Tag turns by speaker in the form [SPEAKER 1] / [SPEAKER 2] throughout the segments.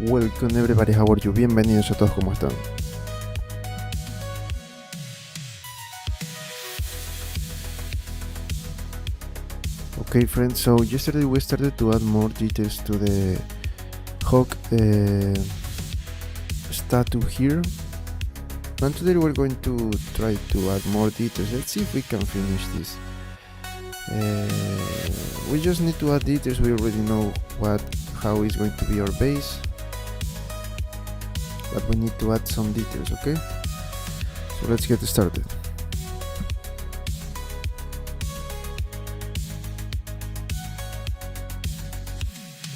[SPEAKER 1] Welcome everybody, how are you? Bienvenidos a todos, ¿cómo están? Okay friends, so yesterday we started to add more details to the Hawk statue here, and today we're going to try to add more details. Let's see if we can finish this. We just need to add details. We already know how is going to be our base, but we need to add some details, okay? So let's get started.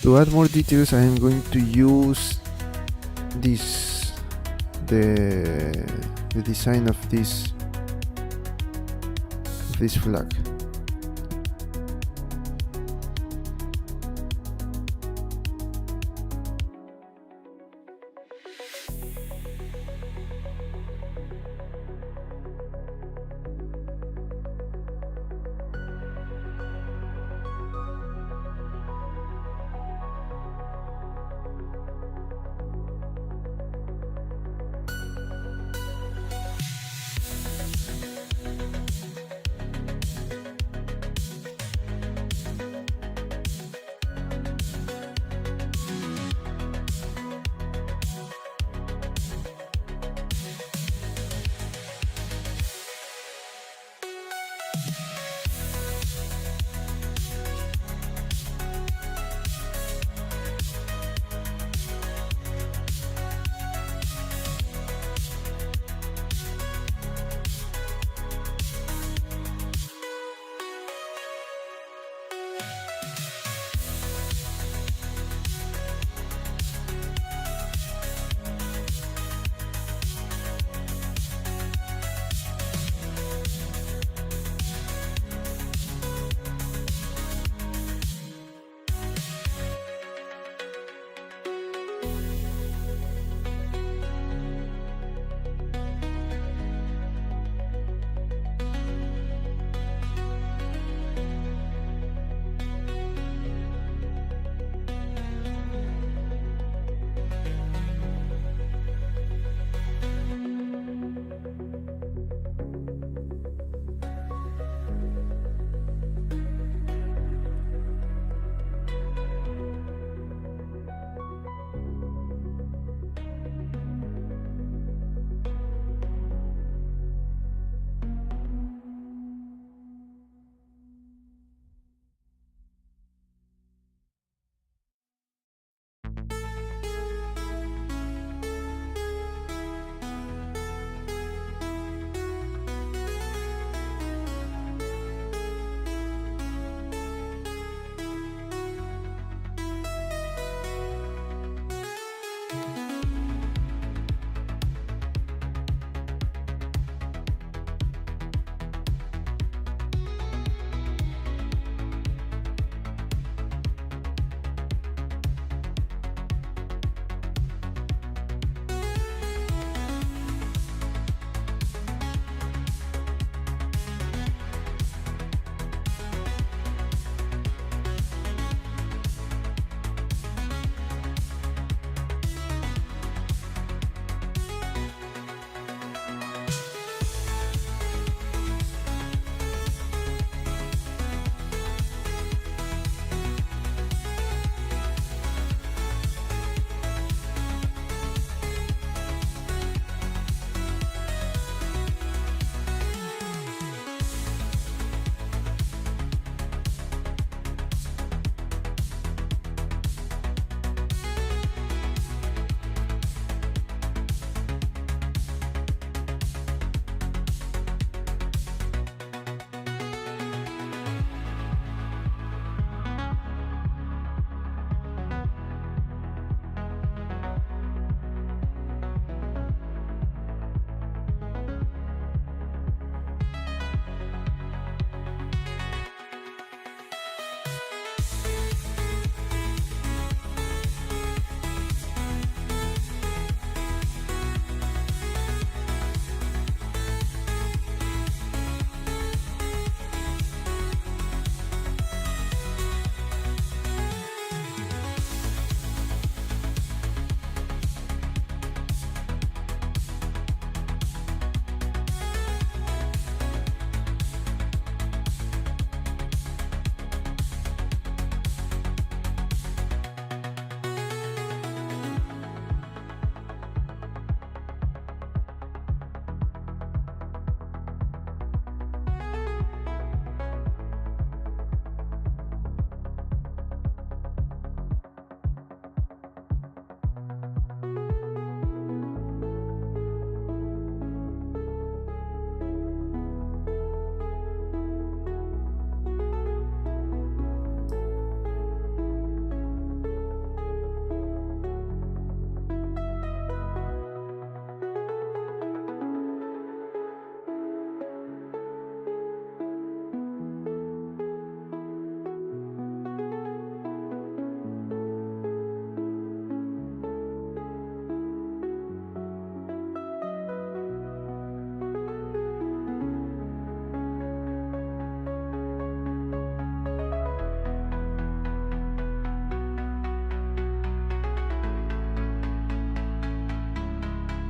[SPEAKER 1] To add more details, I am going to use the design of this flag.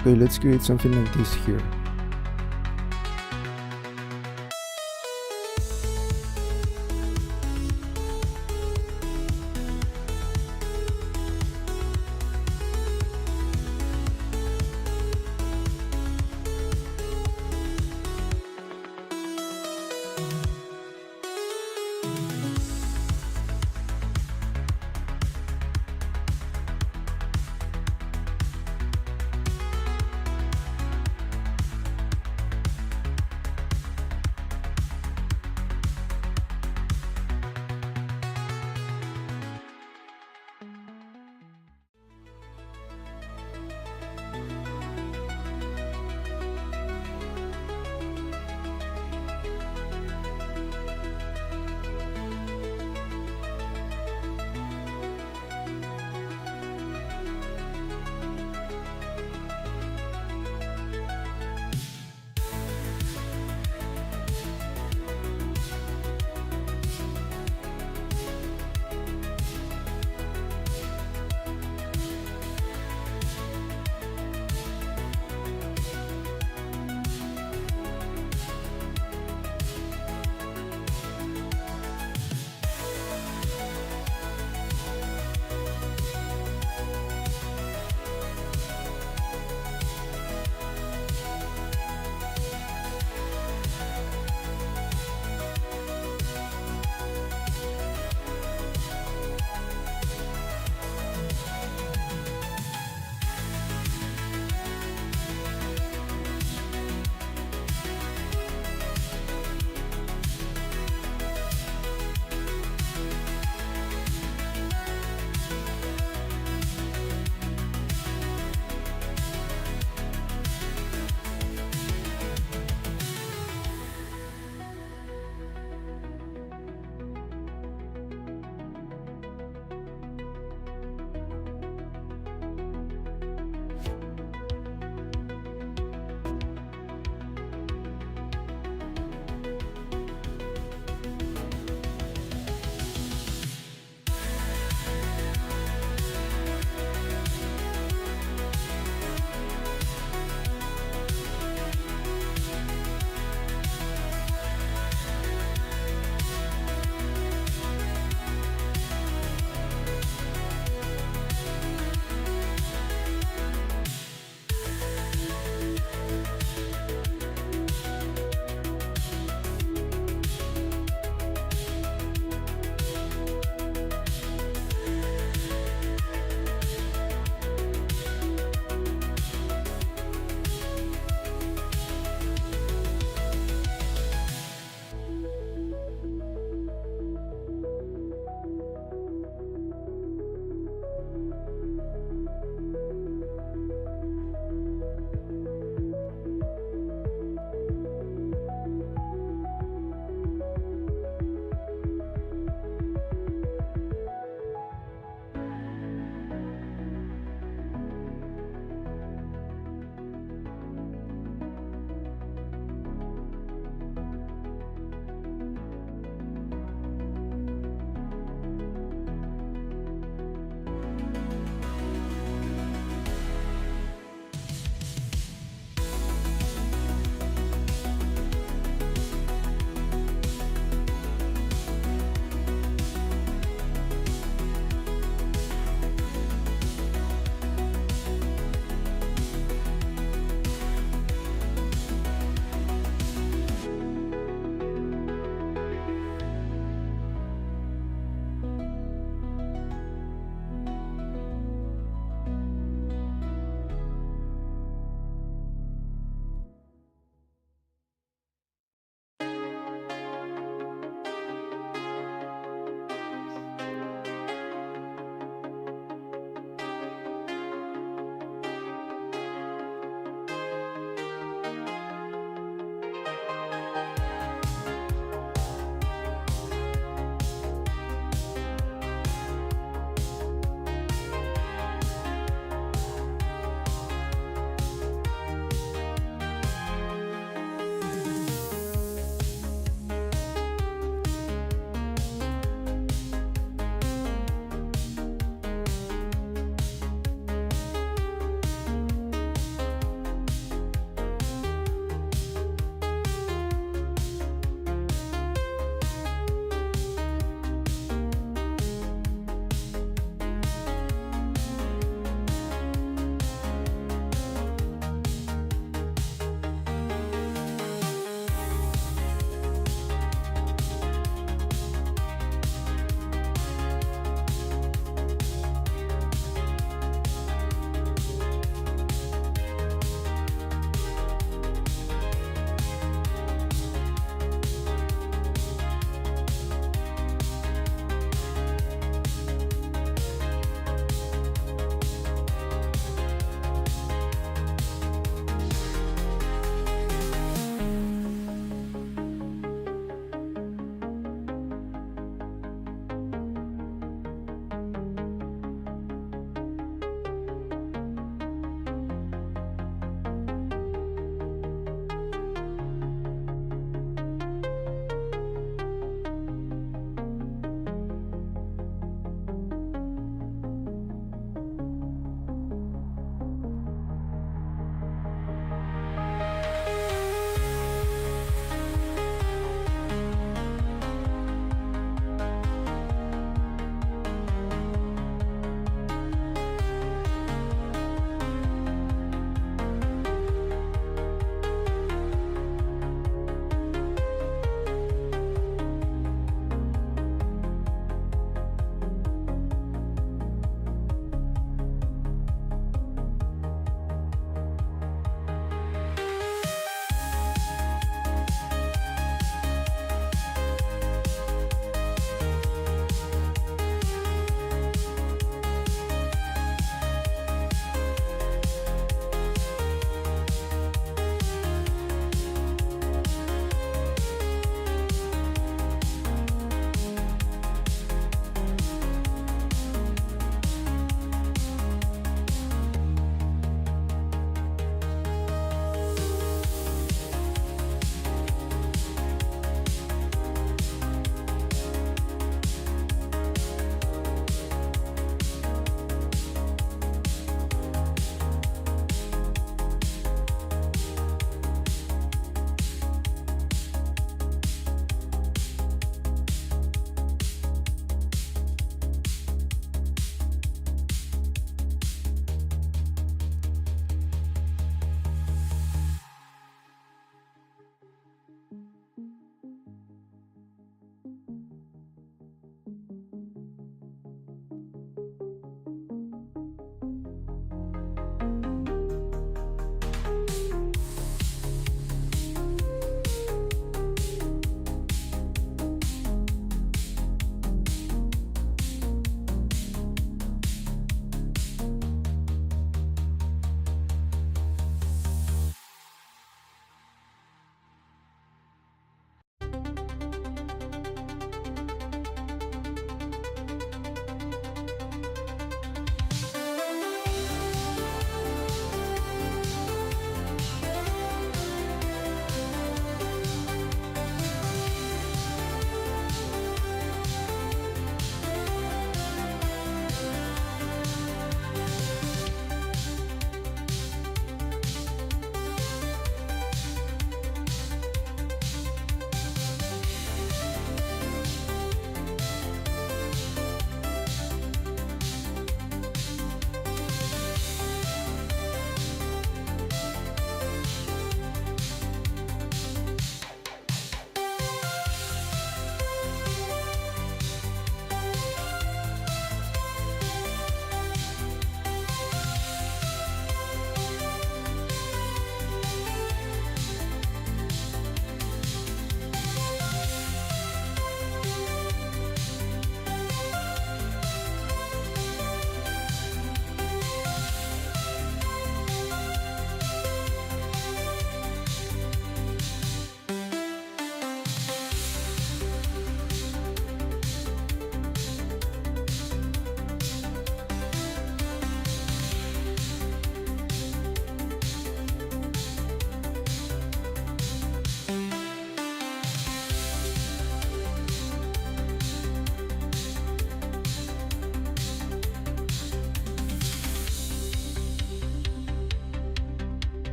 [SPEAKER 1] Okay, let's create something like this here.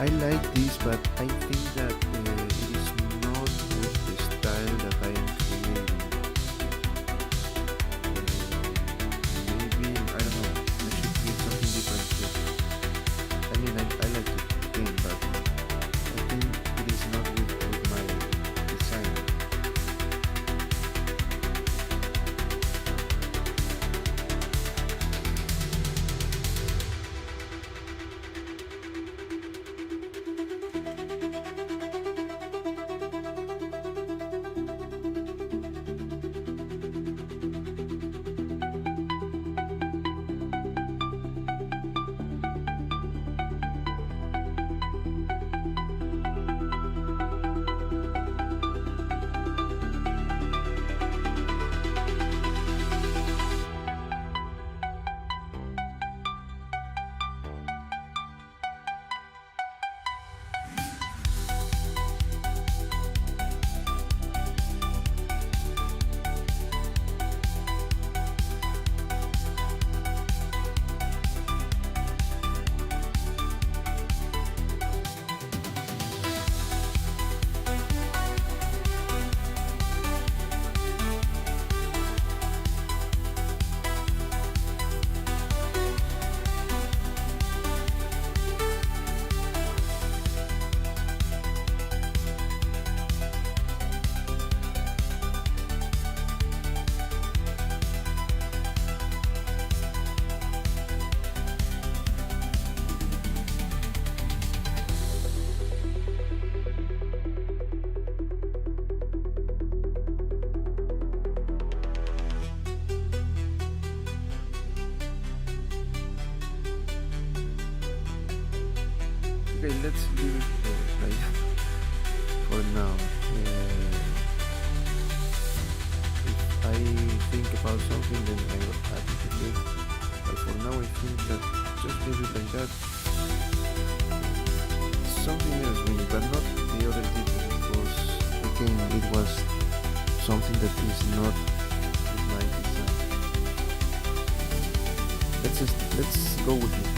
[SPEAKER 1] I like this, but I think that it is not with the style that I am creating. Okay, let's leave it like that for now. If I think about something, then I will add it again. But for now, I think that just leave it like that. Something else really, but not the other detail, because again, it was something that is not with my design. Let's go with it.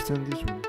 [SPEAKER 1] understand this one.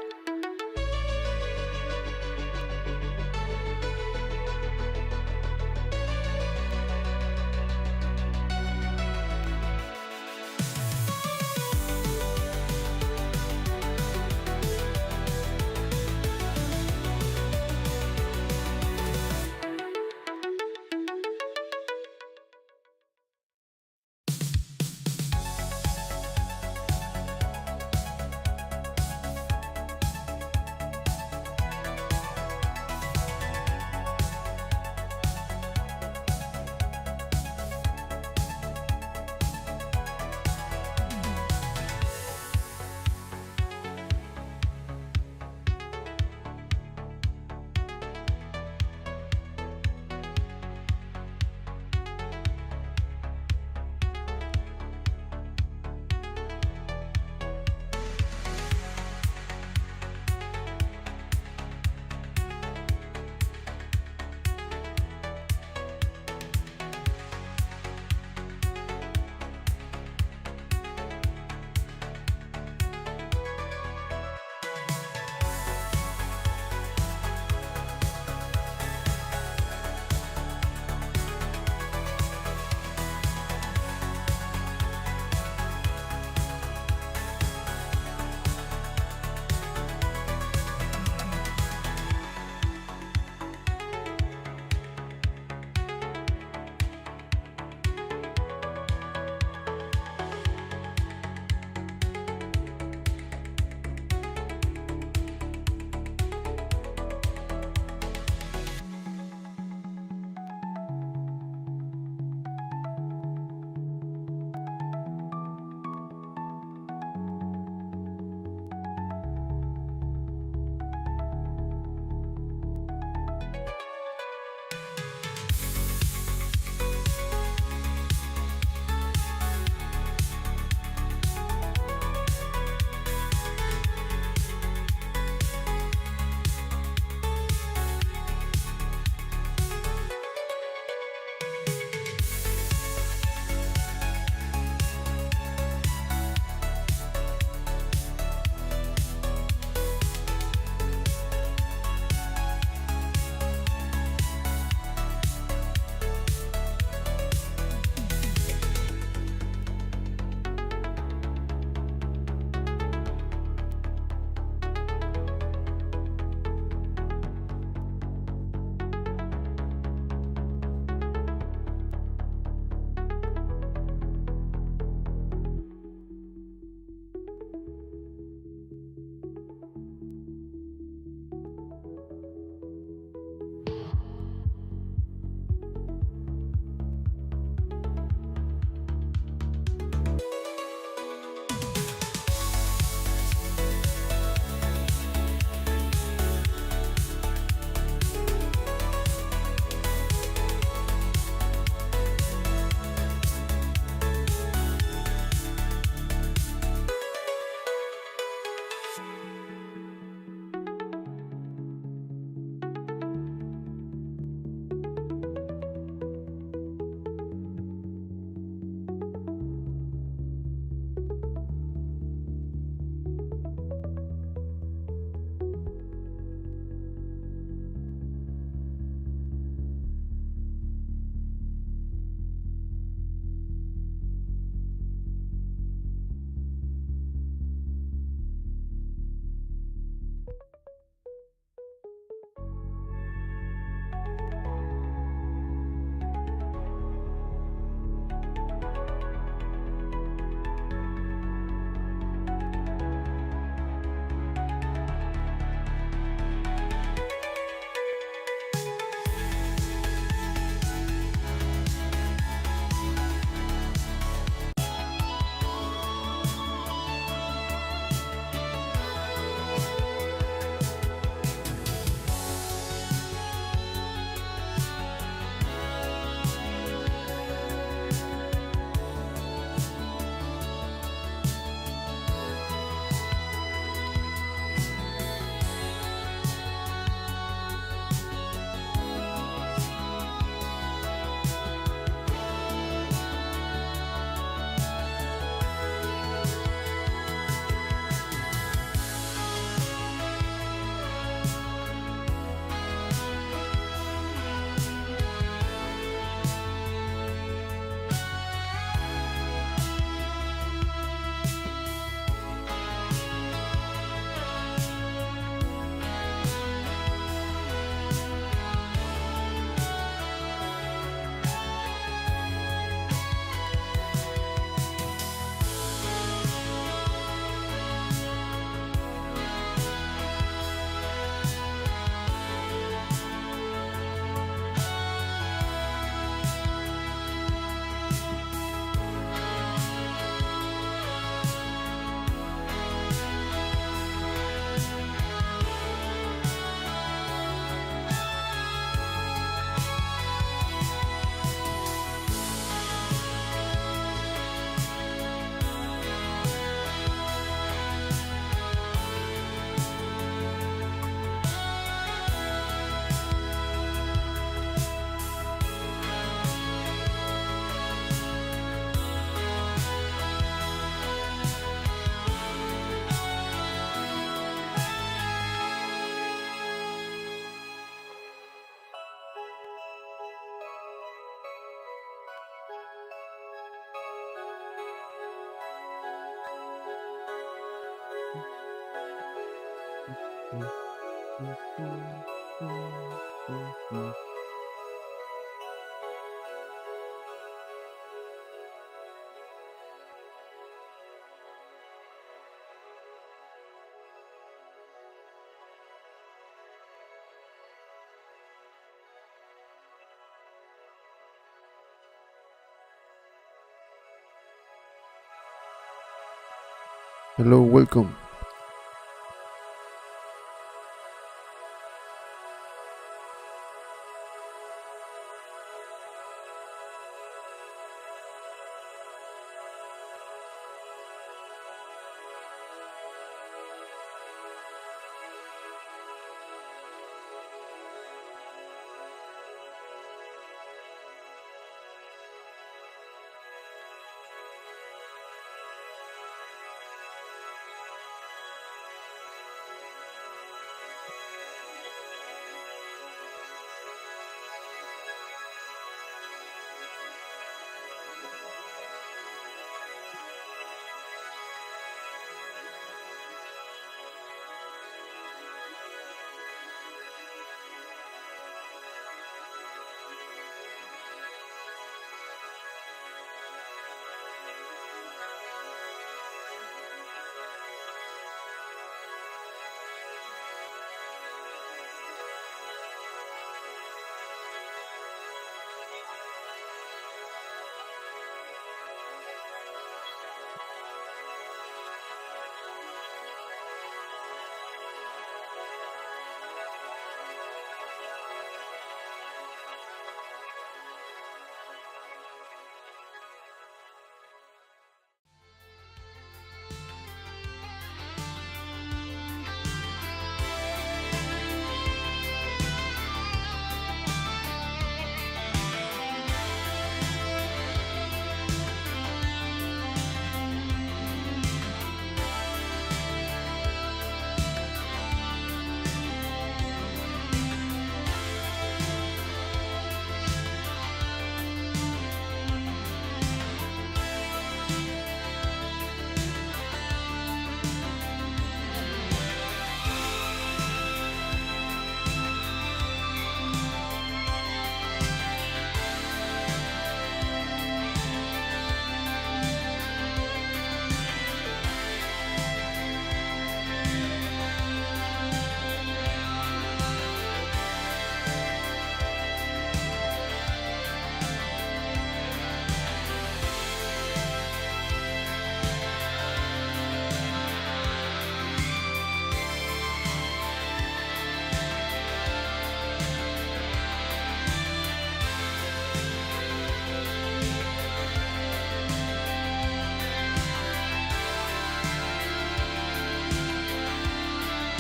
[SPEAKER 1] Hello, welcome.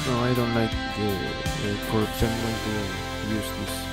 [SPEAKER 1] No, I don't like the chords. I'm going to use this.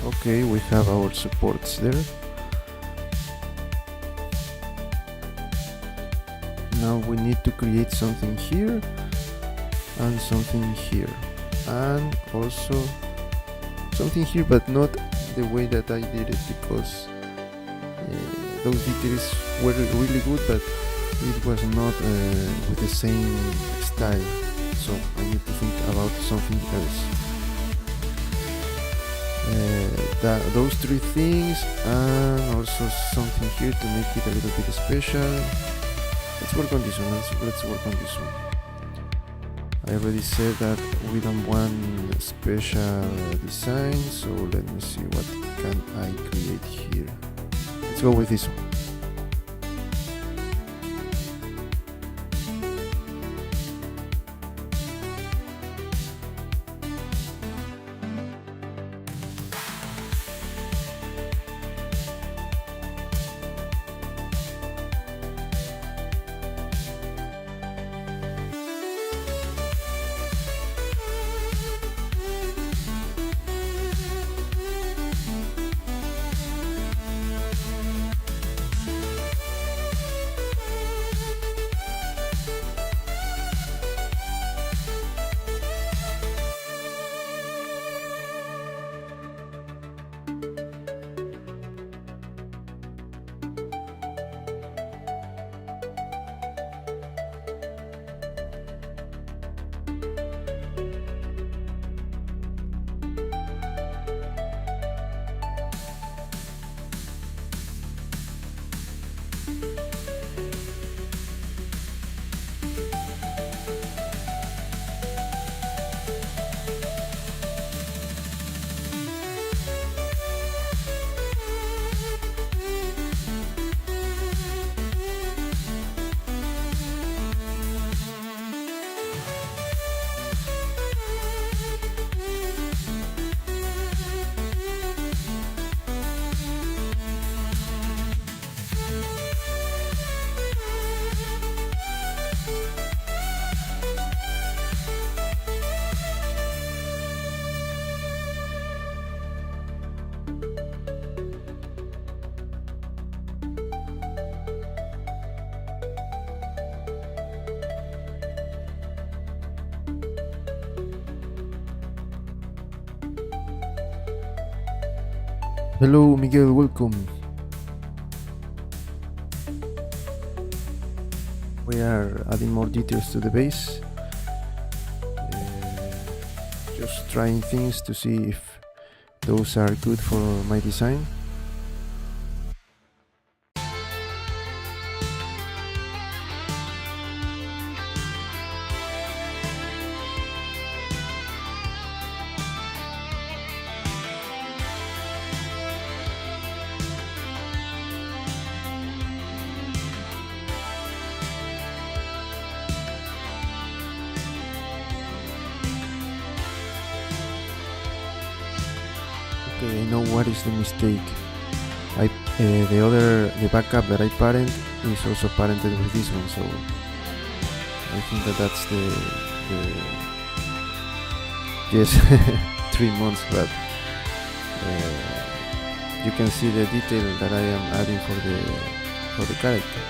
[SPEAKER 1] Okay, we have our supports there. Now we need to create something here and something here, and also something here, but not the way that I did it, because those details were really good, but it was not with the same style, so I need to think about something else. Those three things, and also something here to make it a little bit special. Let's work on this one. Let's work on this one. I already said that we don't want special design, so let me see what can I create here. Let's go with this one. Hello, Miguel, welcome. We are adding more details to the base. Just trying things to see if those are good for my design. Okay, I know what is the mistake. The backup that I parent is also parented with this one, so I think that's the yes, 3 months, but you can see the detail that I am adding for the character.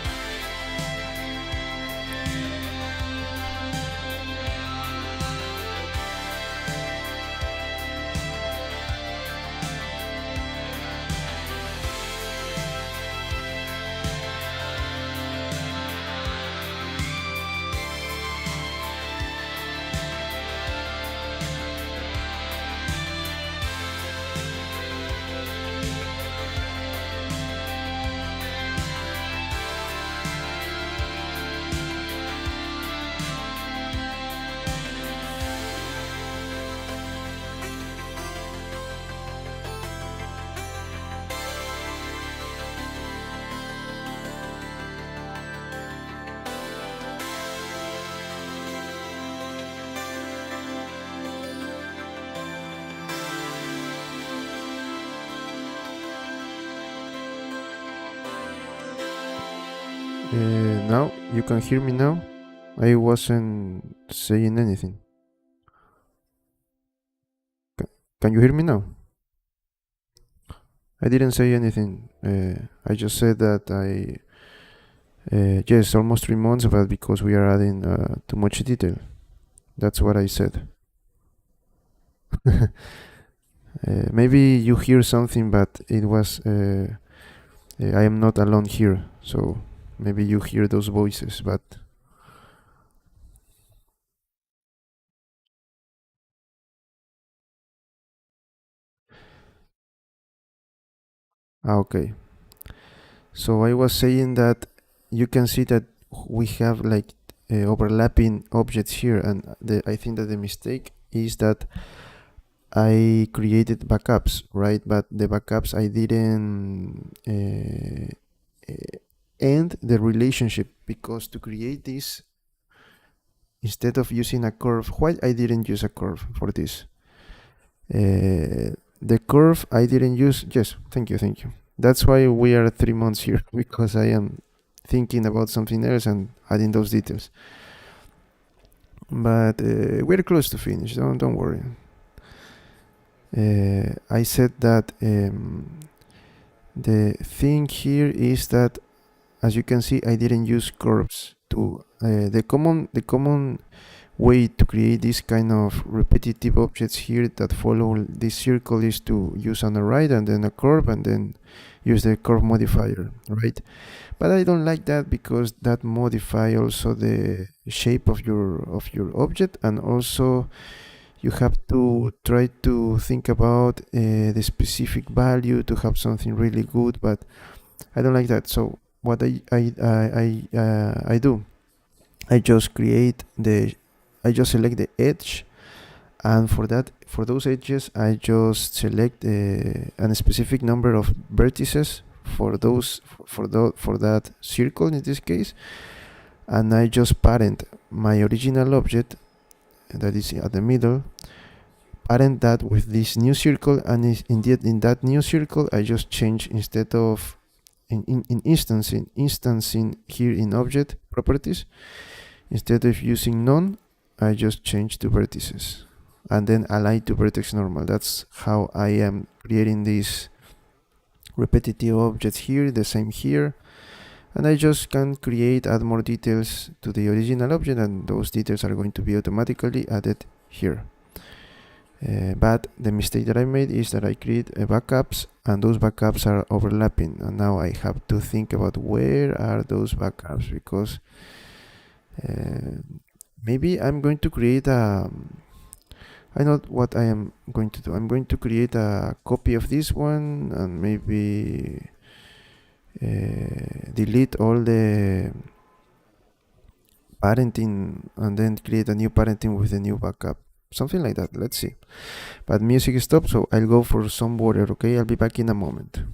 [SPEAKER 1] Now you can hear me now. I wasn't saying anything. Can you hear me now? I didn't say anything. I just said that yes, almost 3 months, but because we are adding too much detail. That's what I said. Maybe you hear something, but it was. I am not alone here, so maybe you hear those voices, but. Okay. So I was saying that you can see that we have like overlapping objects here, and I think that the mistake is that I created backups, right? But the backups I didn't end the relationship, because to create this, instead of using a curve, why I didn't use a curve for this? The curve I didn't use. Yes, thank you, thank you. That's why we are 3 months here because I am thinking about something else and adding those details. But we're close to finish. Don't worry. I said that the thing here is that, as you can see, I didn't use curves to the common way to create this kind of repetitive objects here that follow this circle is to use an array and then a curve and then use the curve modifier, right? But I don't like that because that modify also the shape of your object, and also you have to try to think about the specific value to have something really good, but I don't like that. So what I do, I just create the I just select the edge, and for those edges I just select a specific number of vertices for those for that circle in this case, and I just parent my original object that is at the middle, parent that with this new circle, and indeed in that new circle I just change, instead of instancing here in object properties, instead of using none, I just change to vertices and then align to vertex normal. That's how I am creating these repetitive objects here, the same here. And I just can add more details to the original object, and those details are going to be automatically added here. But the mistake that I made is that I create backups, and those backups are overlapping, and now I have to think about where are those backups, because maybe I'm going to create I know what I am going to do. I'm going to create a copy of this one, and maybe delete all the parenting and then create a new parenting with a new backup. Something like that. Let's see. But music stopped, so I'll go for some water, okay? I'll be back in a moment.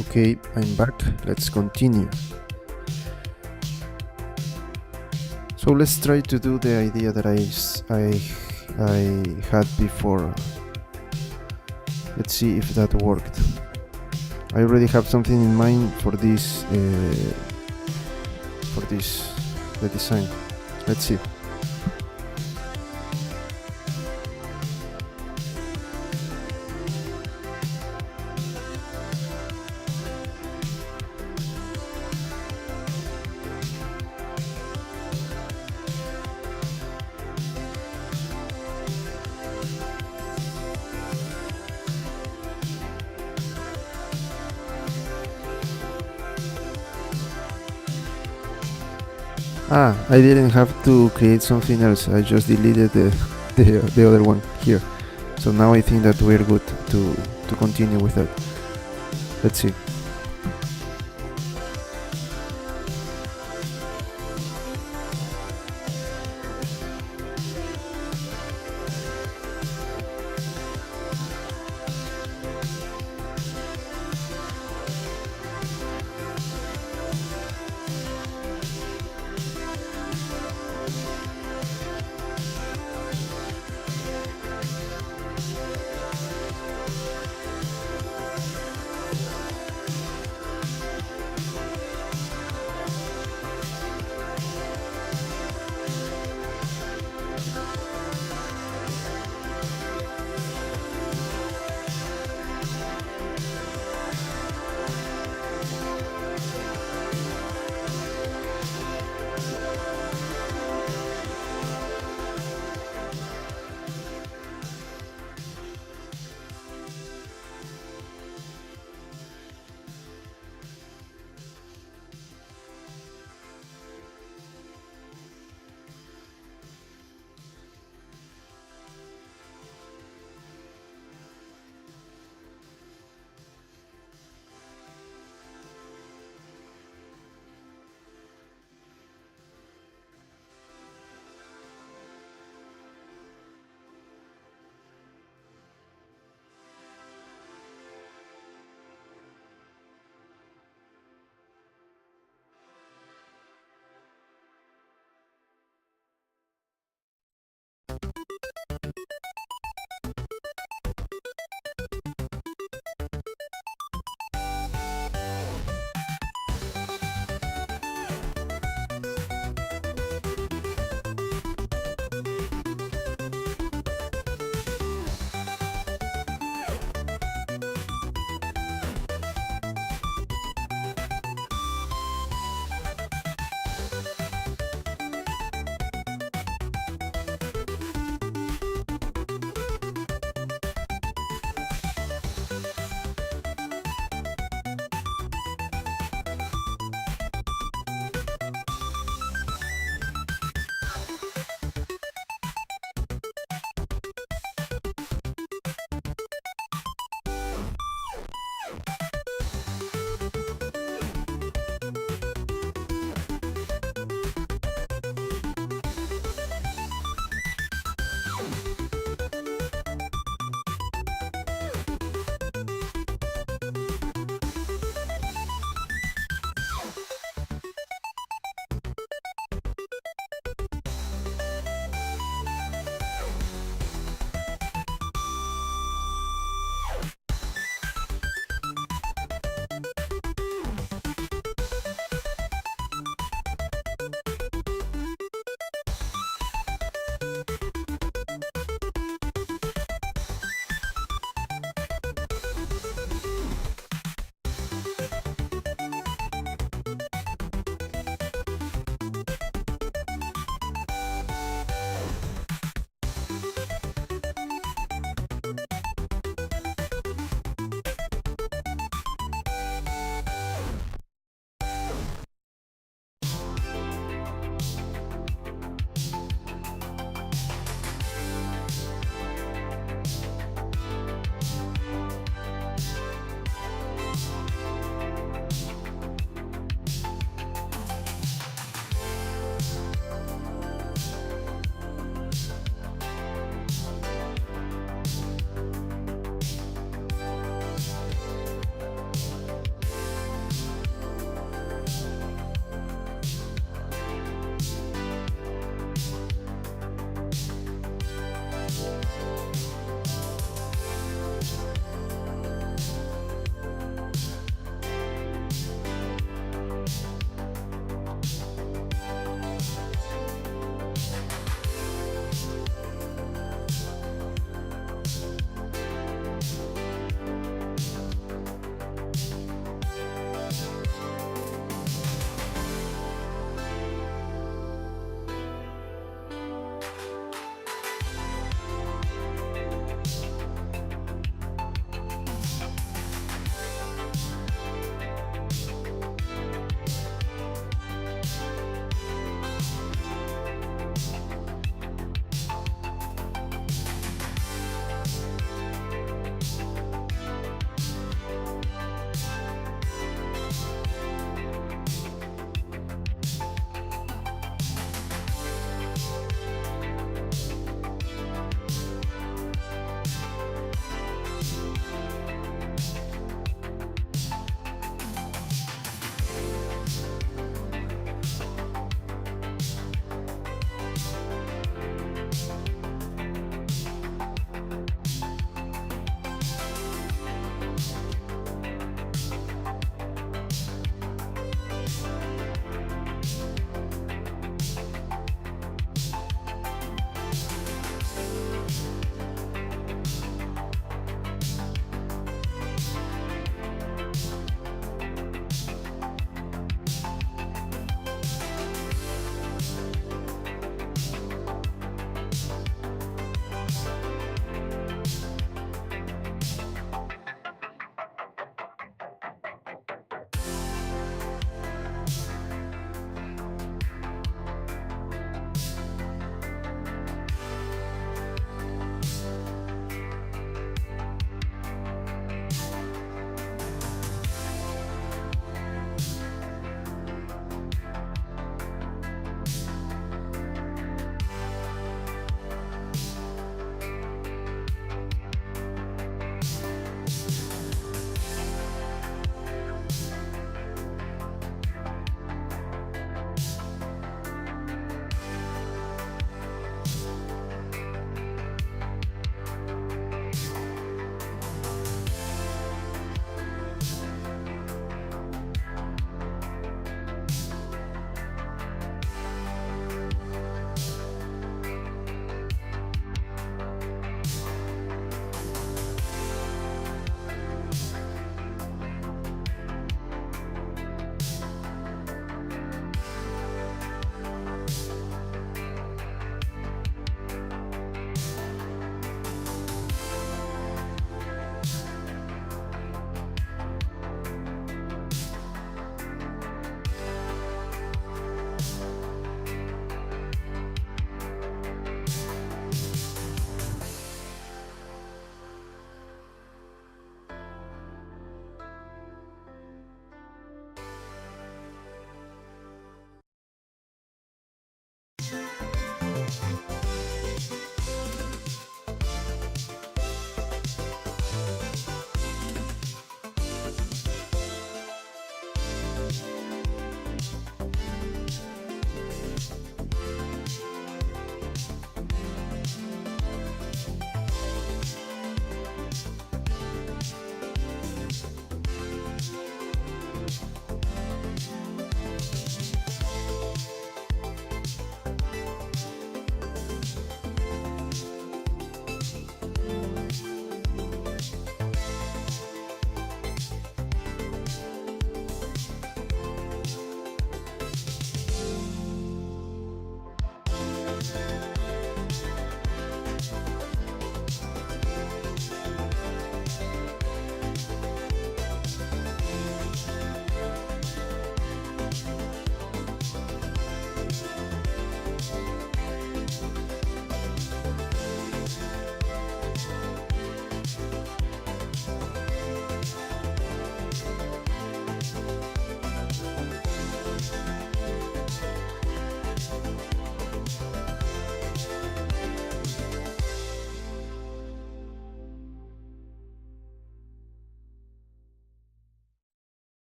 [SPEAKER 1] Okay, I'm back. Let's continue. So let's try to do the idea that I had before. Let's see if that worked. I already have something in mind for this the design. Let's see. I didn't have to create something else. I just deleted the other one here. So now I think that we're good to continue with that. Let's see.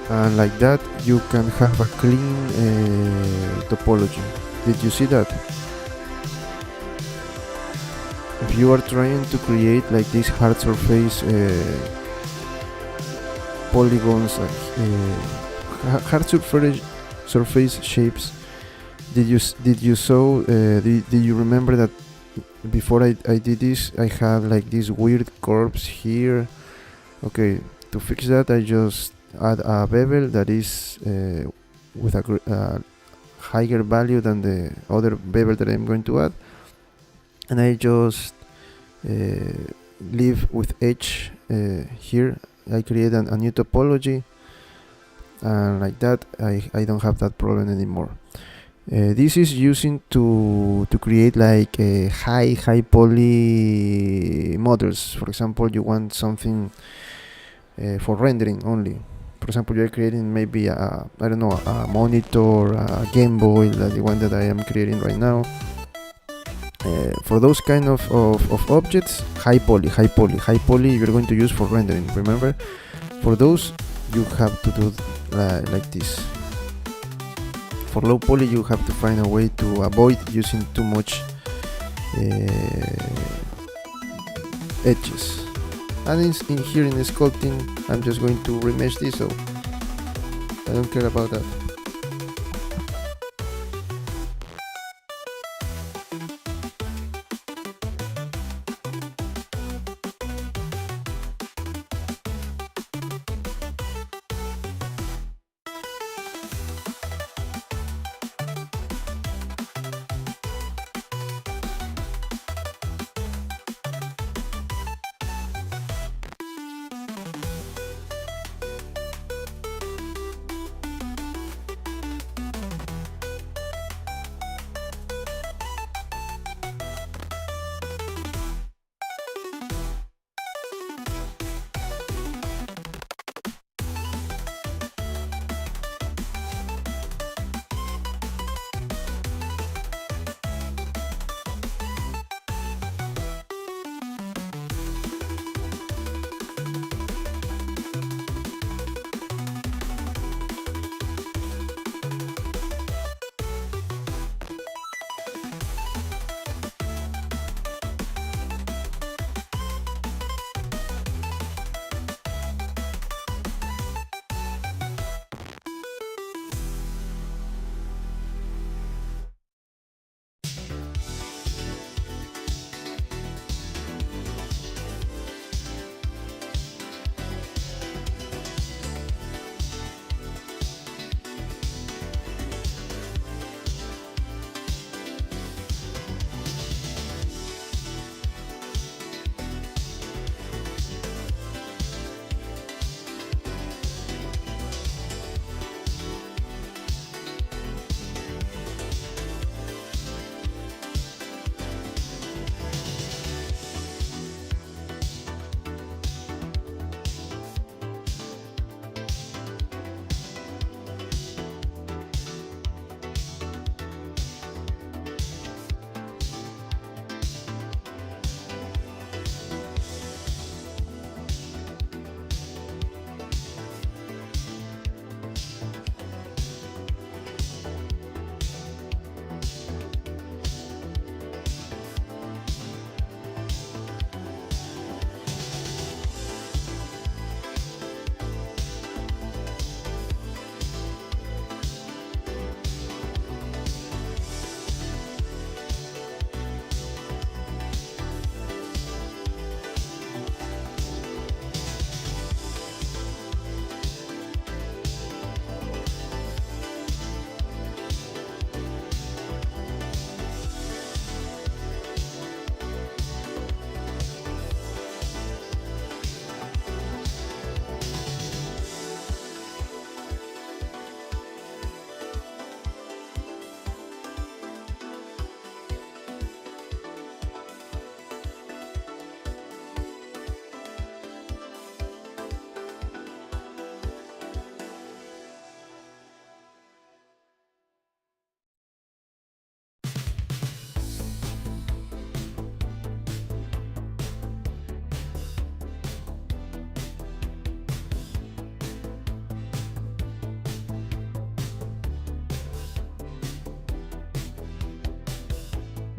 [SPEAKER 1] and like that you can have a clean topology. Did you see that? If you are trying to create like this hard surface polygons, hard surface shapes, did you saw did you remember that before I did this I had like these weird curves here? Okay, to fix that I just add a bevel that is with a higher value than the other bevel that I'm going to add, and I just leave with edge here. I create a new topology, and like that I don't have that problem anymore. This is using to create like high poly models. For example, you want something for rendering only. For example, you're creating maybe a, I don't know, a monitor, a Game Boy, like the one that I am creating right now. For those kind of objects, high poly you're going to use for rendering. Remember, for those you have to do like this. For low poly you have to find a way to avoid using too much edges. And in here in sculpting I'm just going to remesh this, so I don't care about that.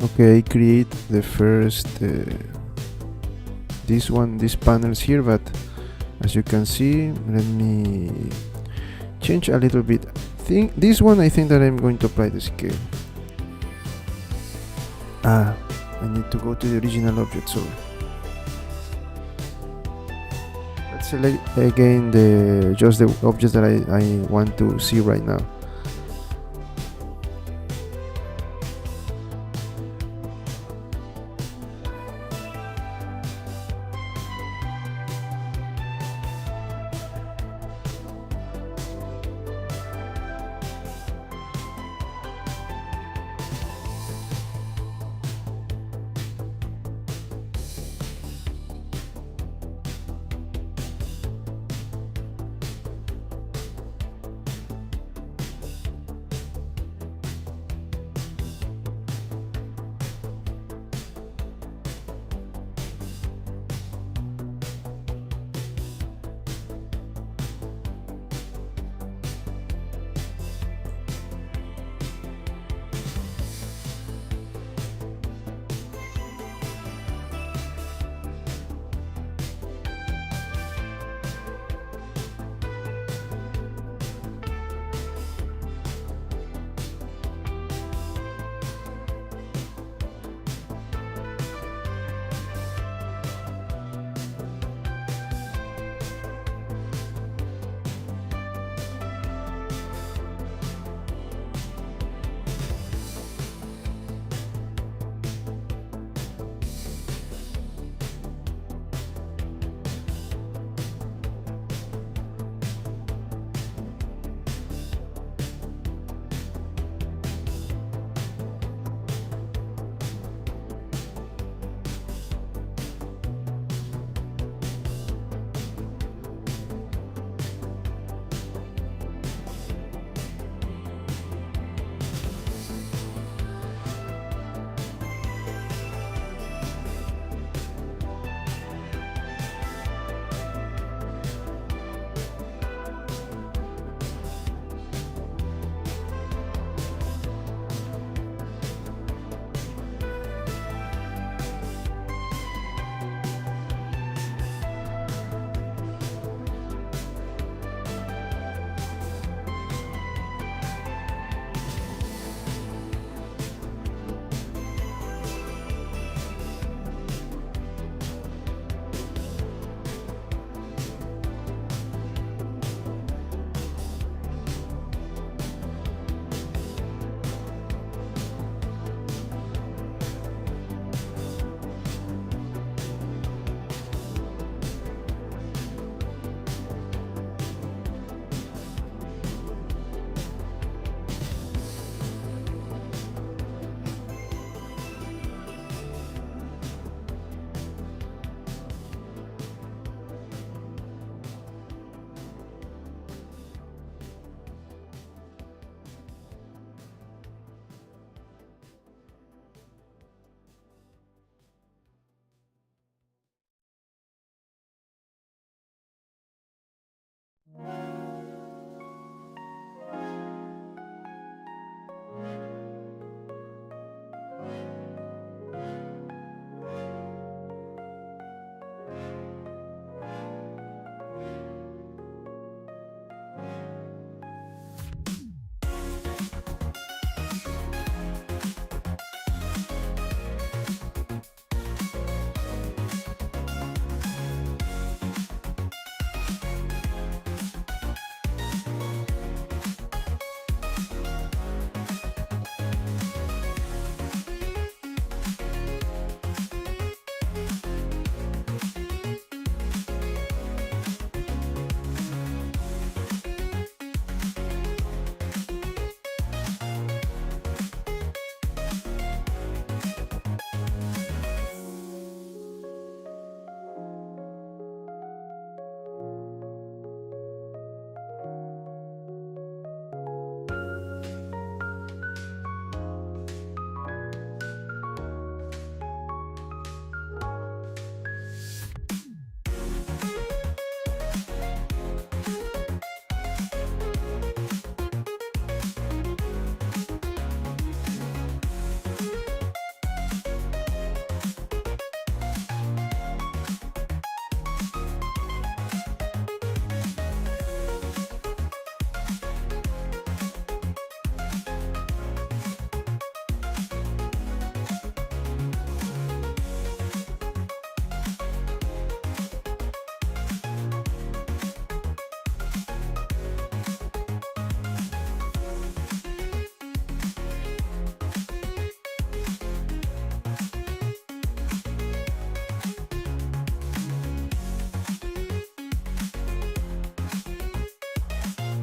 [SPEAKER 1] Okay, I create the first these panels here, but as you can see, let me change a little bit. This one I think that I'm going to apply the scale. I need to go to the original object, sorry. Let's select again just the objects that I want to see right now.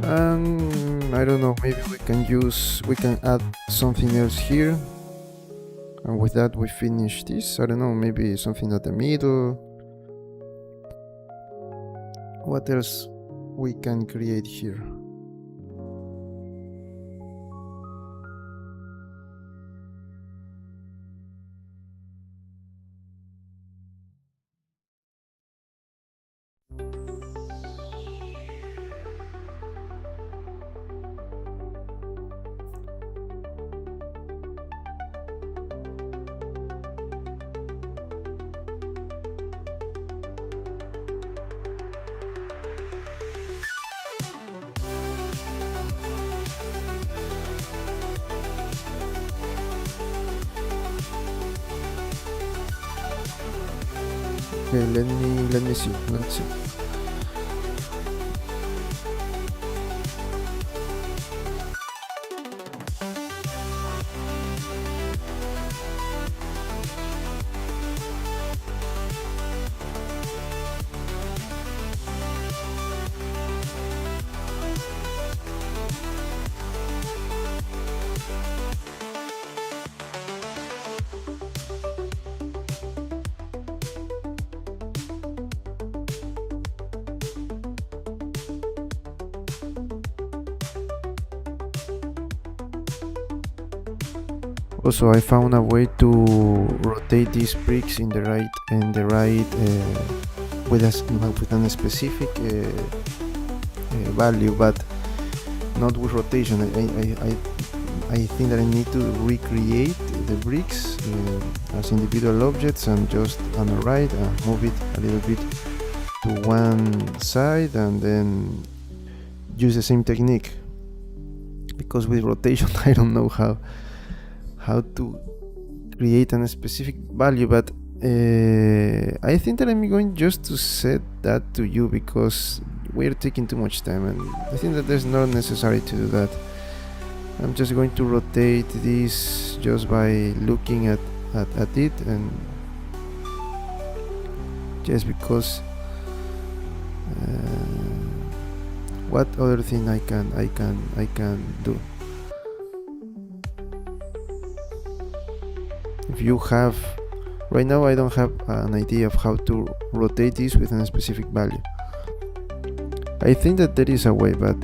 [SPEAKER 1] And I don't know, maybe we can add something else here, and with that we finish this. I don't know, maybe something at the middle. What else we can create here? Okay, let me see. Let's see. Also, I found a way to rotate these bricks in the right with a specific value, but not with rotation. I think that I need to recreate the bricks as individual objects, and just on the right move it a little bit to one side, and then use the same technique, because with rotation I don't know how to create a specific value. But I think that I'm going just to set that to you, because we're taking too much time, and I think that there's not necessary to do that. I'm just going to rotate this just by looking at it, and just because what other thing I can do. If you have, right now I don't have an idea of how to rotate this with a specific value. I think that there is a way, but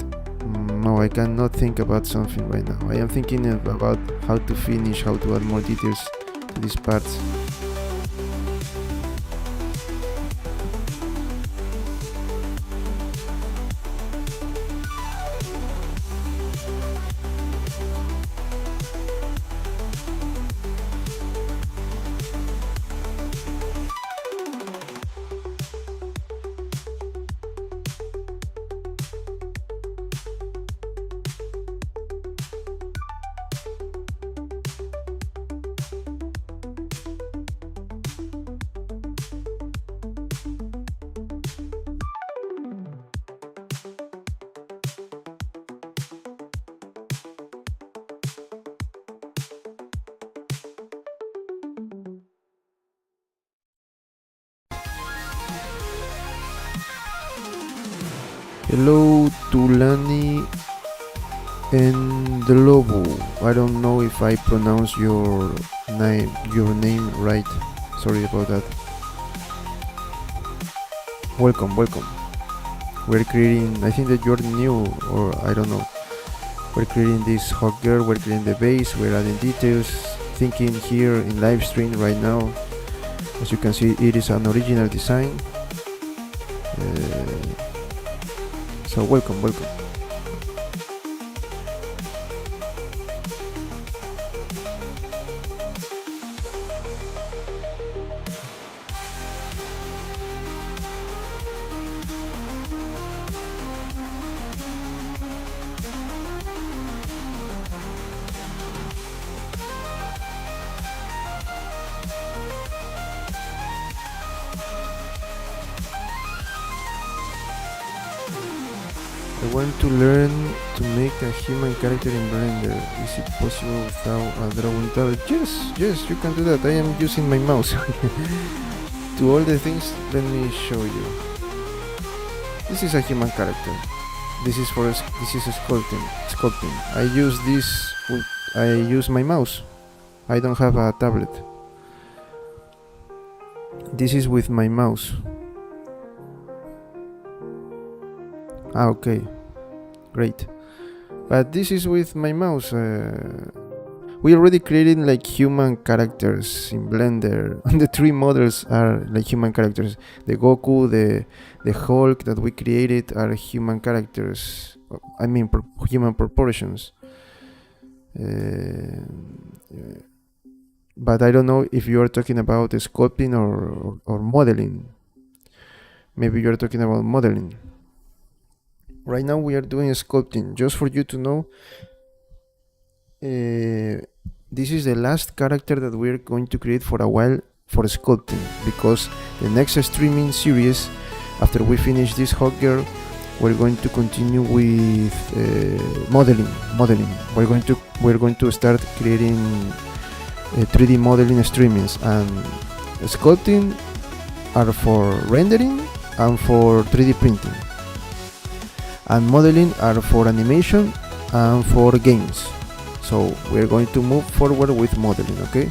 [SPEAKER 1] no, I cannot think about something right now. I am thinking about how to finish, how to add more details to these parts. Hello Tulani and the Lobo. I don't know if I pronounce your name right. Sorry about that. Welcome. We're creating, I think that you're new, or I don't know. We're creating this Hawkgirl, we're creating the base, we're adding details, thinking here in live stream right now. As you can see, it is an original design. So welcome. I want to learn to make a human character in Blender. Is it possible without a drawing tablet? Yes, you can do that. I am using my mouse. To all the things, let me show you. This is a human character. this is sculpting. I use my mouse. I don't have a tablet. This is with my mouse. Okay, great. But this is with my mouse. We already created like human characters in Blender. The 3 models are like human characters. The Goku, the Hulk that we created are human characters. I mean, human proportions. But I don't know if you are talking about sculpting or modeling. Maybe you are talking about modeling. Right now we are doing sculpting. Just for you to know, this is the last character that we're going to create for a while for sculpting, because the next streaming series, after we finish this Hawkgirl, we're going to continue with modeling. We're going to start creating 3D modeling streamings, and sculpting are for rendering and for 3D printing, and modeling are for animation and for games. So we're going to move forward with modeling, okay?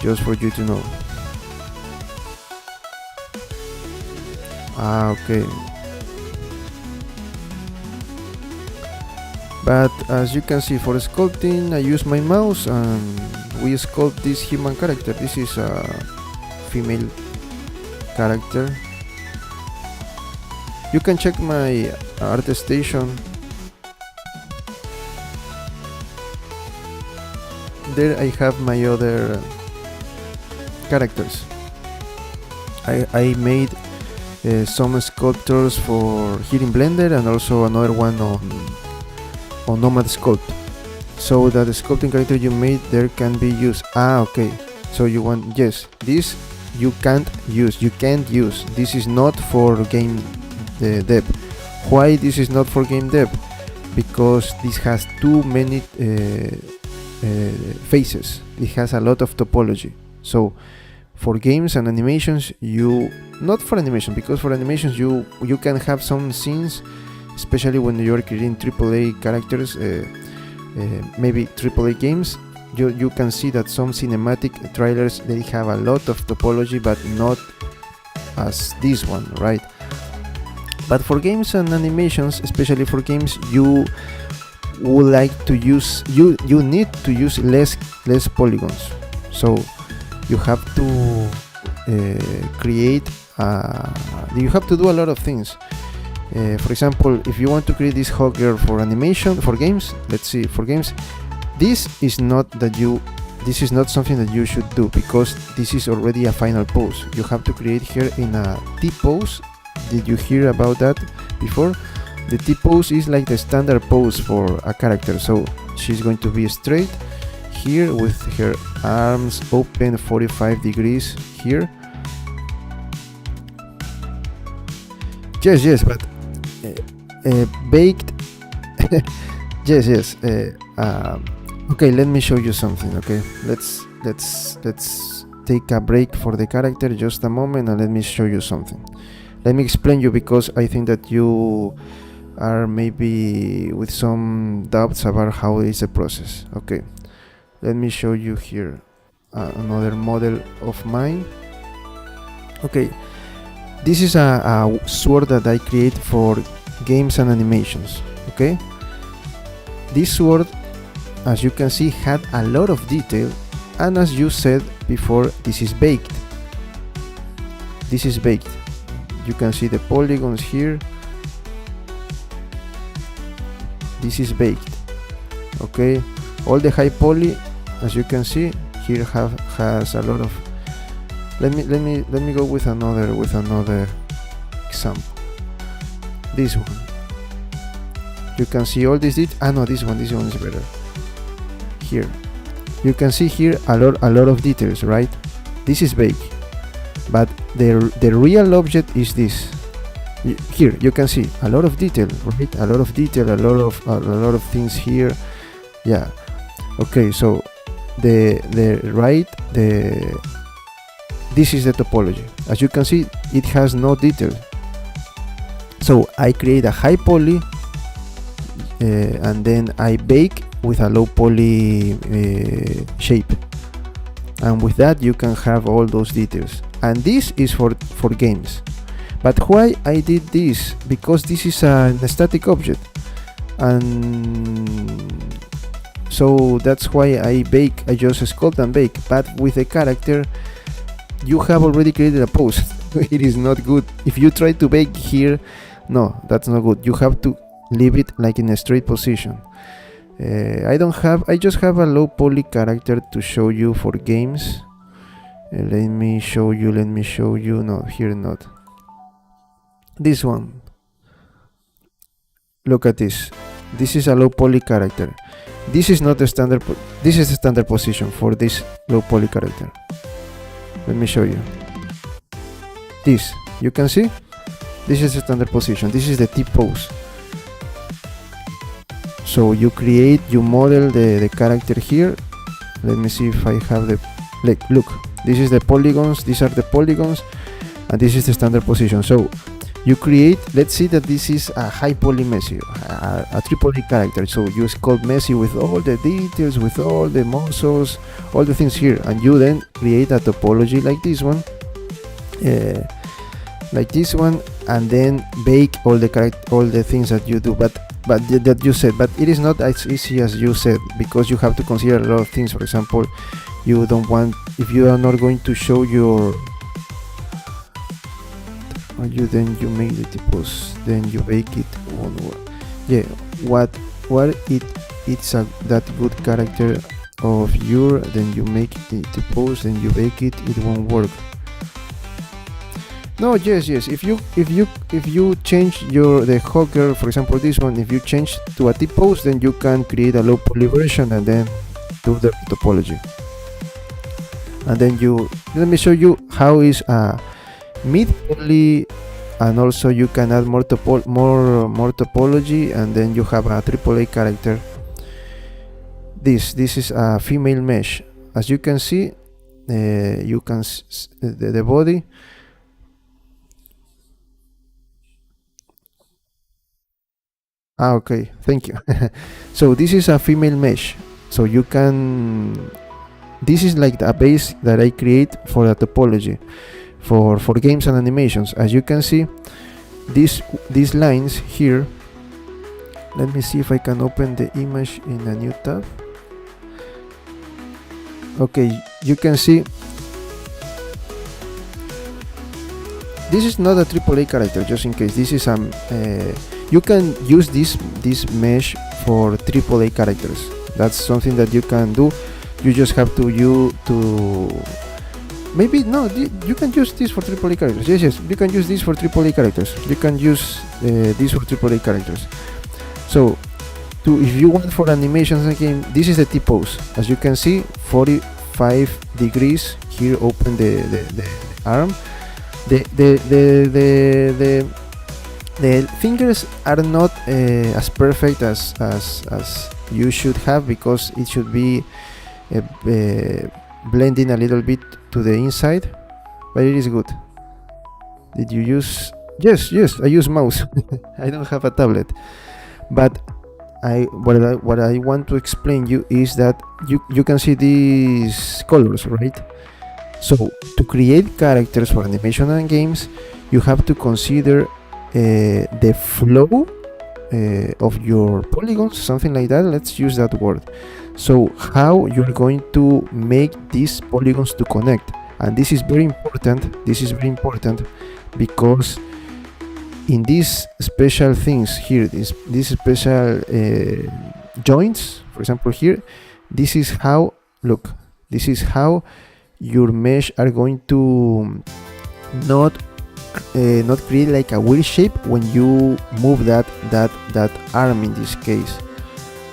[SPEAKER 1] Just for you to know. Okay. But as you can see, for sculpting I use my mouse and we sculpt this human character. This is a female character. You can check my ArtStation. There I have my other characters. I made some sculptures for here in Blender, and also another one on Nomad Sculpt, so that the sculpting character you made there can be used. Okay, so you want, yes, this you can't use. This is not for game dev. Why this is not for game dev? Because this has too many faces. It has a lot of topology. So for games and animations, not for animation, because for animations you can have some scenes, especially when you are creating AAA characters, maybe AAA games. You can see that some cinematic trailers, they have a lot of topology, but not as this one, right? But for games and animations, especially for games, you would like to use, you need to use less polygons. So you have to create, you have to do a lot of things. For example, if you want to create this Hawkgirl for animation, for games, let's see, for games, this is not something that you should do, because this is already a final pose. You have to create here in a T-pose. Did you hear about that before? The T-pose is like the standard pose for a character. So she's going to be straight here with her arms open 45 degrees here. Yes, but baked. yes. Okay, let me show you something. Okay, let's take a break for the character, just a moment, and let me show you something. Let me explain you, because I think that you are maybe with some doubts about how is the process. Okay, let me show you here another model of mine. Okay, this is a sword that I create for games and animations. Okay, this sword, as you can see, had a lot of detail, and as you said before, this is baked. You can see the polygons here. This is baked. Okay, all the high poly, as you can see here, has a lot of. Let me go with another example. This one. You can see all this this one is better. Here, you can see here a lot of details, right? This is baked, but the real object is this. Here you can see a lot of detail, right? A lot of things here. Yeah. Okay, so this is the topology. As you can see, it has no detail. So I create a high poly and then I bake with a low poly shape, and with that you can have all those details. And this is for games. But why I did this? Because this is a static object, and so that's why I just sculpt and bake. But with a character, you have already created a pose. It is not good. If you try to bake here, no, that's not good. You have to leave it like in a straight position. I just have a low poly character to show you for games. Let me show you. No, here not. This one. Look at this. This is a low poly character. This is not the standard. This is the standard position for this low poly character. Let me show you. This, you can see. This is the standard position. This is the T pose. So you model the character here. Let me see if I have the. Look. This is the polygons. These are the polygons, and this is the standard position. So you create, let's see that this is a high poly Messi, a triple A character. So you sculpt Messi with all the details, with all the muscles, all the things here, and you then create a topology like this one, and then bake all the things that you do. But that you said, but it is not as easy as you said, because you have to consider a lot of things. For example, if you are not going to show your then you make the typos, then you bake it onward. Yeah, it's that good character of your, then you make the typos, then you bake it won't work. No, yes. If you change the Hawkgirl, for example, this one, if you change to a T-pose, then you can create a low poly version and then do the topology. And then let me show you how is a mid poly, and also you can add more topology, and then you have a AAA character. This is a female mesh. As you can see, you can the body. Okay, thank you. So this is a female mesh. So you can. This is like a base that I create for the topology. For games and animations. As you can see, these lines here, let me see if I can open the image in a new tab. Okay, you can see this is not a AAA character, just in case. This is you can use this mesh for AAA characters. That's something that you can do. You just have to maybe no, you can use this for AAA characters. Yes, you can use this for AAA characters. You can use this for AAA characters. So, if you want for animations again, this is the T pose. As you can see, 45 degrees here. Open the arm. The fingers are not as perfect as you should have, because it should be blending a little bit to the inside, but it is good. Did you use? Yes, I use mouse. I don't have a tablet, but what I want to explain you is that you can see these colors, right? So to create characters for animation and games, you have to consider the flow of your polygons, something like that. Let's use that word. So how you're going to make these polygons to connect, and this is very important. Because in these special things here, these special joints, for example here, this is how your mesh are going to not create like a weird shape when you move that arm in this case.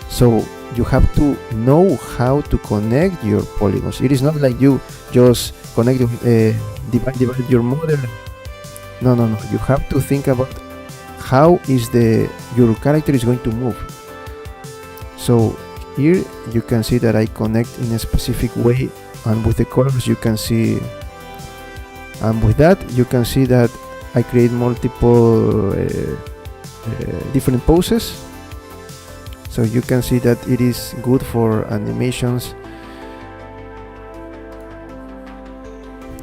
[SPEAKER 1] So you have to know how to connect your polygons. It is not like you just connect divide your model. No. You have to think about how is your character is going to move. So here you can see that I connect in a specific way, and with the colors you can see, and with that you can see that I create multiple different poses. So you can see that it is good for animations.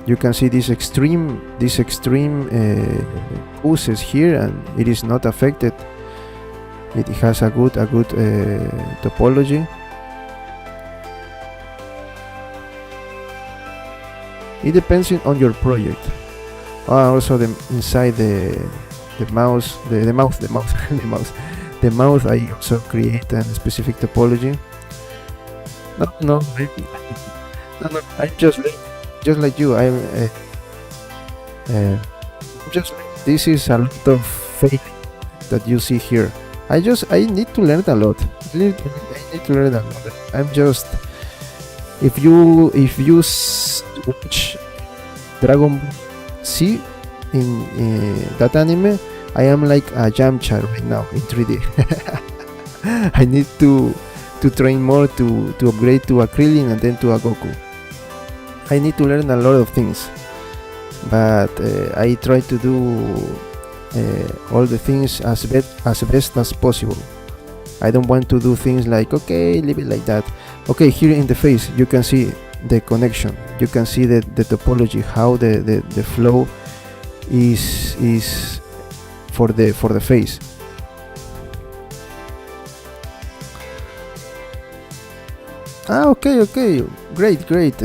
[SPEAKER 1] You can see this extreme poses here, and it is not affected. It has a good topology. It depends on your project. Also, inside the mouse, the mouth, I also create a specific topology. No, I'm just like you. This is a lot of fake that you see here. I need to learn a lot. I need to learn a lot. I'm just, if you watch Dragon Ball Z in that anime, I am like a Yamcha right now in 3D. I need to train more to upgrade to a Krillin and then to a Goku. I need to learn a lot of things, but I try to do all the things as best as possible. I don't want to do things like, okay, leave it like that. Okay, here in the face you can see the connection. You can see the topology, how the flow is for the face. Okay, great.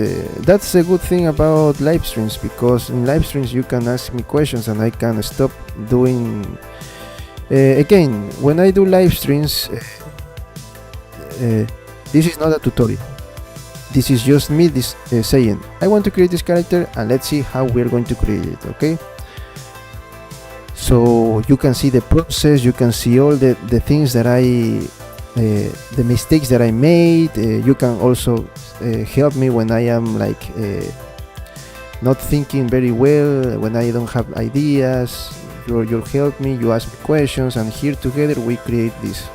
[SPEAKER 1] That's a good thing about live streams, because in live streams you can ask me questions and I can stop doing. Again, when I do live streams, this is not a tutorial. This is just me saying, I want to create this character and let's see how we're going to create it, okay? So you can see the process, you can see all the things that the mistakes that I made. You can also help me when I am like not thinking very well, when I don't have ideas. You'll help me, you ask me questions, and here together we create this.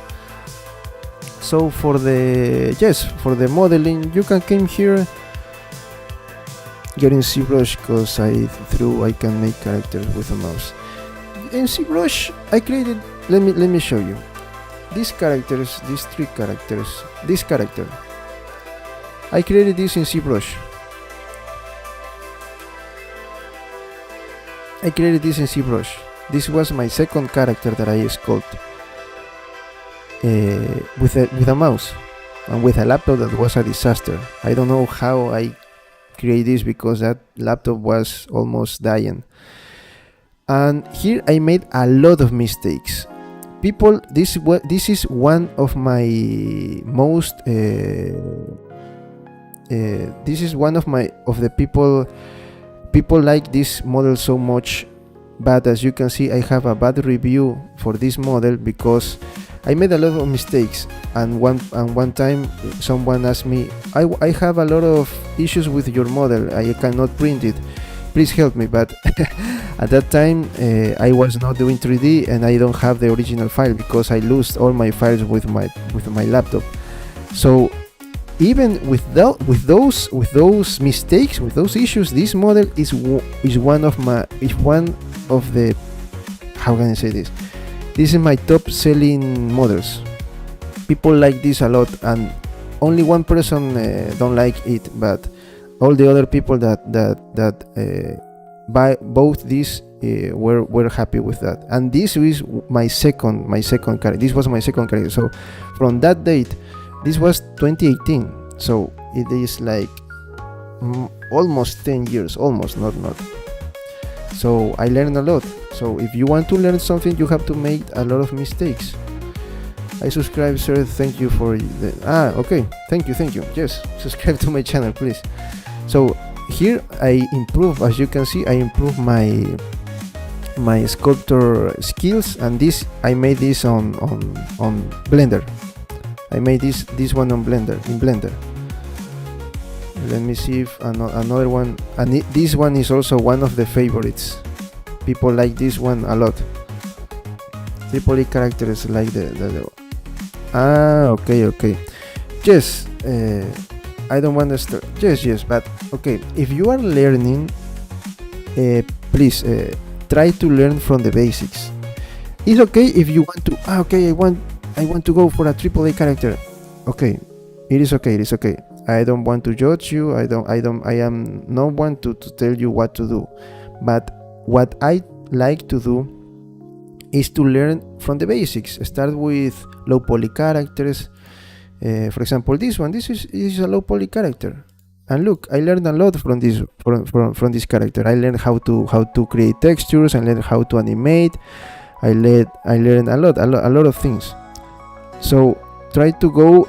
[SPEAKER 1] So for the modeling, you can come here, get in ZBrush, because I can make characters with a mouse. In ZBrush I created, let me show you these characters, these three characters. This character, I created this in ZBrush. This was my second character that I sculpted with a mouse and with a laptop that was a disaster. I don't know how I created this, because that laptop was almost dying. And here I made a lot of mistakes. People, this is one of my most this is one of the people like this model so much, but as you can see I have a bad review for this model because I made a lot of mistakes. And one time someone asked me, I have a lot of issues with your model, I cannot print it, please help me. But at that time I was not doing 3D and I don't have the original file because I lost all my files with my laptop. So even with those mistakes, with those issues, this model is one of the, how can I say this? This is my top selling models. People like this a lot, and only one person don't like it, but all the other people that buy both these were happy with that. And this is my second character. This was my second character. So from that date, this was 2018. So it is like almost 10 years, almost not. So I learned a lot. So if you want to learn something, you have to make a lot of mistakes. I subscribe, sir. Thank you for the okay. Thank you. Yes, subscribe to my channel, please. So here I improve, as you can see, I improve my sculptor skills, and this I made this on Blender. I made this one on Blender. Let me see if another one, and this one is also one of the favorites. People like this one a lot. Triple E characters like the okay. Yes, I don't want to start. Yes, but okay. If you are learning, please try to learn from the basics. It's okay if you want to. I I want to go for a AAA character. Okay, it is okay. I don't want to judge you. I am no one to tell you what to do. But what I like to do is to learn from the basics. Start with low poly characters. For example, this one. This is a low poly character. And look, I learned a lot from this this character. I learned how to create textures. I learned how to animate. I learned a lot of things. So try to go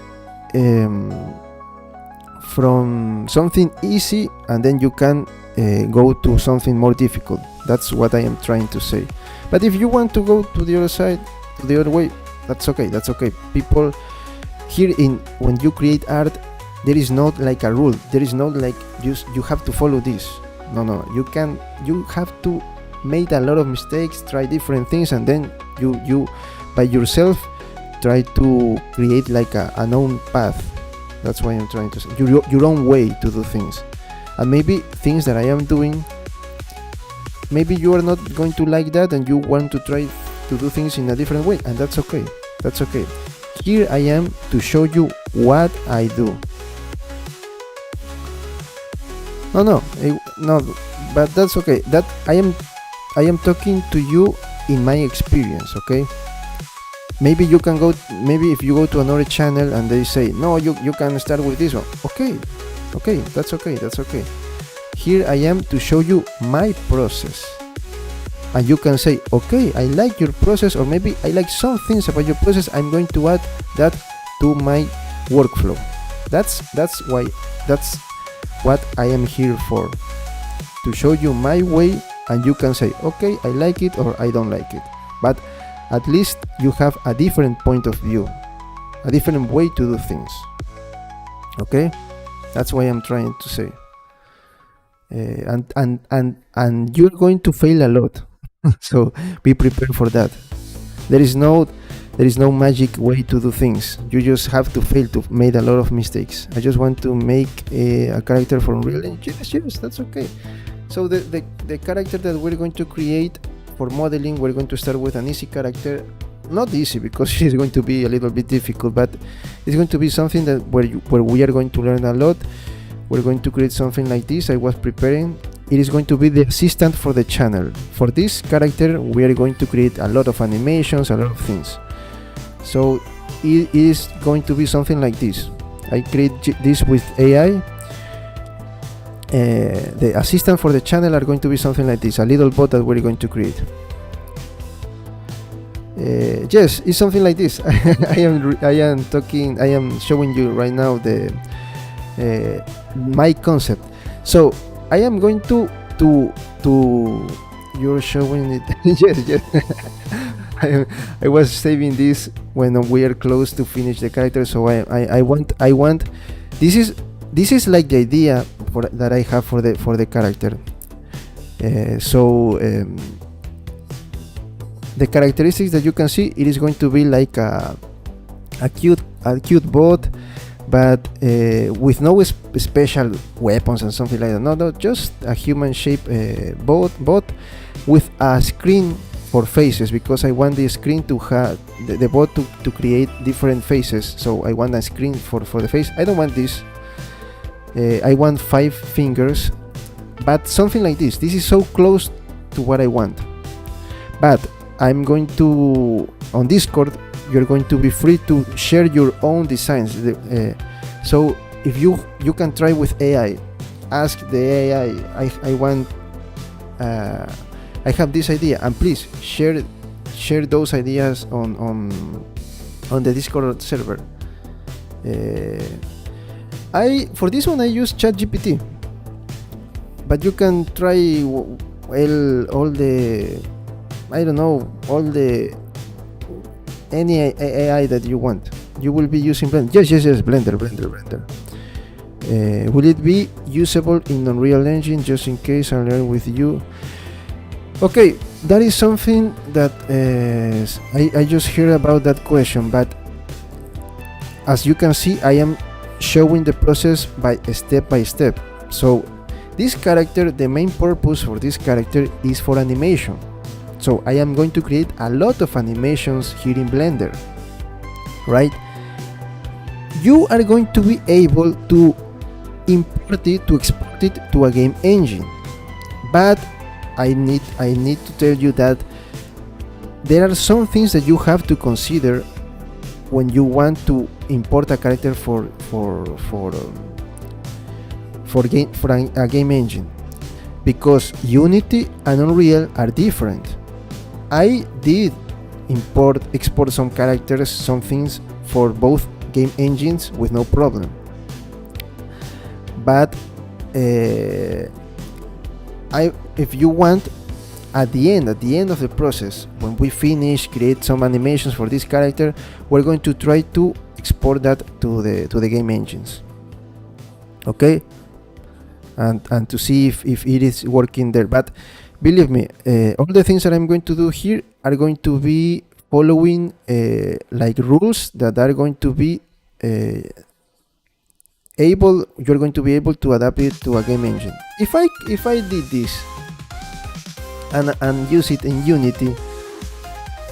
[SPEAKER 1] from something easy, and then you can go to something more difficult. That's what I am trying to say. But if you want to go to the other side, to the other way, that's okay. People here, when you create art, there is not like a rule. There is not like you have to follow this. No. You have to make a lot of mistakes, try different things, and then you by yourself try to create like an own path. That's why I'm trying to say your own way to do things. And maybe things that I am doing, maybe you are not going to like that, and you want to try to do things in a different way, and that's okay. Here I am to show you what I do. No, but that's okay. That I am talking to you in my experience, okay? Maybe you can go. Maybe if you go to another channel and they say no, you can start with this one. Okay, that's okay. Here I am to show you my process, and you can say, okay, I like your process, or maybe I like some things about your process. I'm going to add that to my workflow. That's what I am here for, to show you my way, and you can say, okay, I like it or I don't like it. But at least you have a different point of view, a different way to do things. Okay, that's what I'm trying to say. And you're going to fail a lot, so be prepared for that. There is no magic way to do things. You just have to fail, to make a lot of mistakes. I just want to make a character from real engines. Yes, that's okay. So the character that we're going to create for modeling, we're going to start with an easy character. Not easy, because she's going to be a little bit difficult, but it's going to be something that where we are going to learn a lot. We're going to create something like this. I was preparing. It is going to be the assistant for the channel. For this character, we are going to create a lot of animations, a lot of things. So it is going to be something like this. I create this with AI. The assistant for the channel are going to be something like this, a little bot that we're going to create. Yes, it's something like this. I am showing you right now my concept. So I am going to you're showing it. Yes. I was saving this when we are close to finish the character. So I want this is like the idea that I have for the character. The characteristics that you can see, it is going to be like a cute bot, but with no special weapons and something like that. No, just a human shape bot with a screen for faces, because I want the screen to have the bot to create different faces. So I want a screen for the face. I don't want this. I want 5 fingers, but something like this. This is so close to what I want. But I'm going to, on Discord, you're going to be free to share your own designs. So if you can try with AI, ask the AI, I want, I have this idea, and please share those ideas on the Discord server. For this one I use ChatGPT, but you can try any AI that you want. You will be using Blender. Yes, Blender. Will it be usable in Unreal Engine? Just in case, I'll learn with you. Okay, that is something that I just heard about that question, but as you can see, I am showing the process step by step. So this character, the main purpose for this character is for animation. So I am going to create a lot of animations here in Blender. right? You are going to be able to import it, to export it to a game engine. But I need to tell you that there are some things that you have to consider when you want to import a character for a game engine, because Unity and Unreal are different. I did export some characters, some things for both game engines with no problem. But if you want, at the end of the process, when we finish, create some animations for this character, we're going to try to export that to the game engines, okay, and to see if it is working there. But believe me, all the things that I'm going to do here are going to be following like rules that are going to be you're going to be able to adapt it to a game engine. If I did this and use it in Unity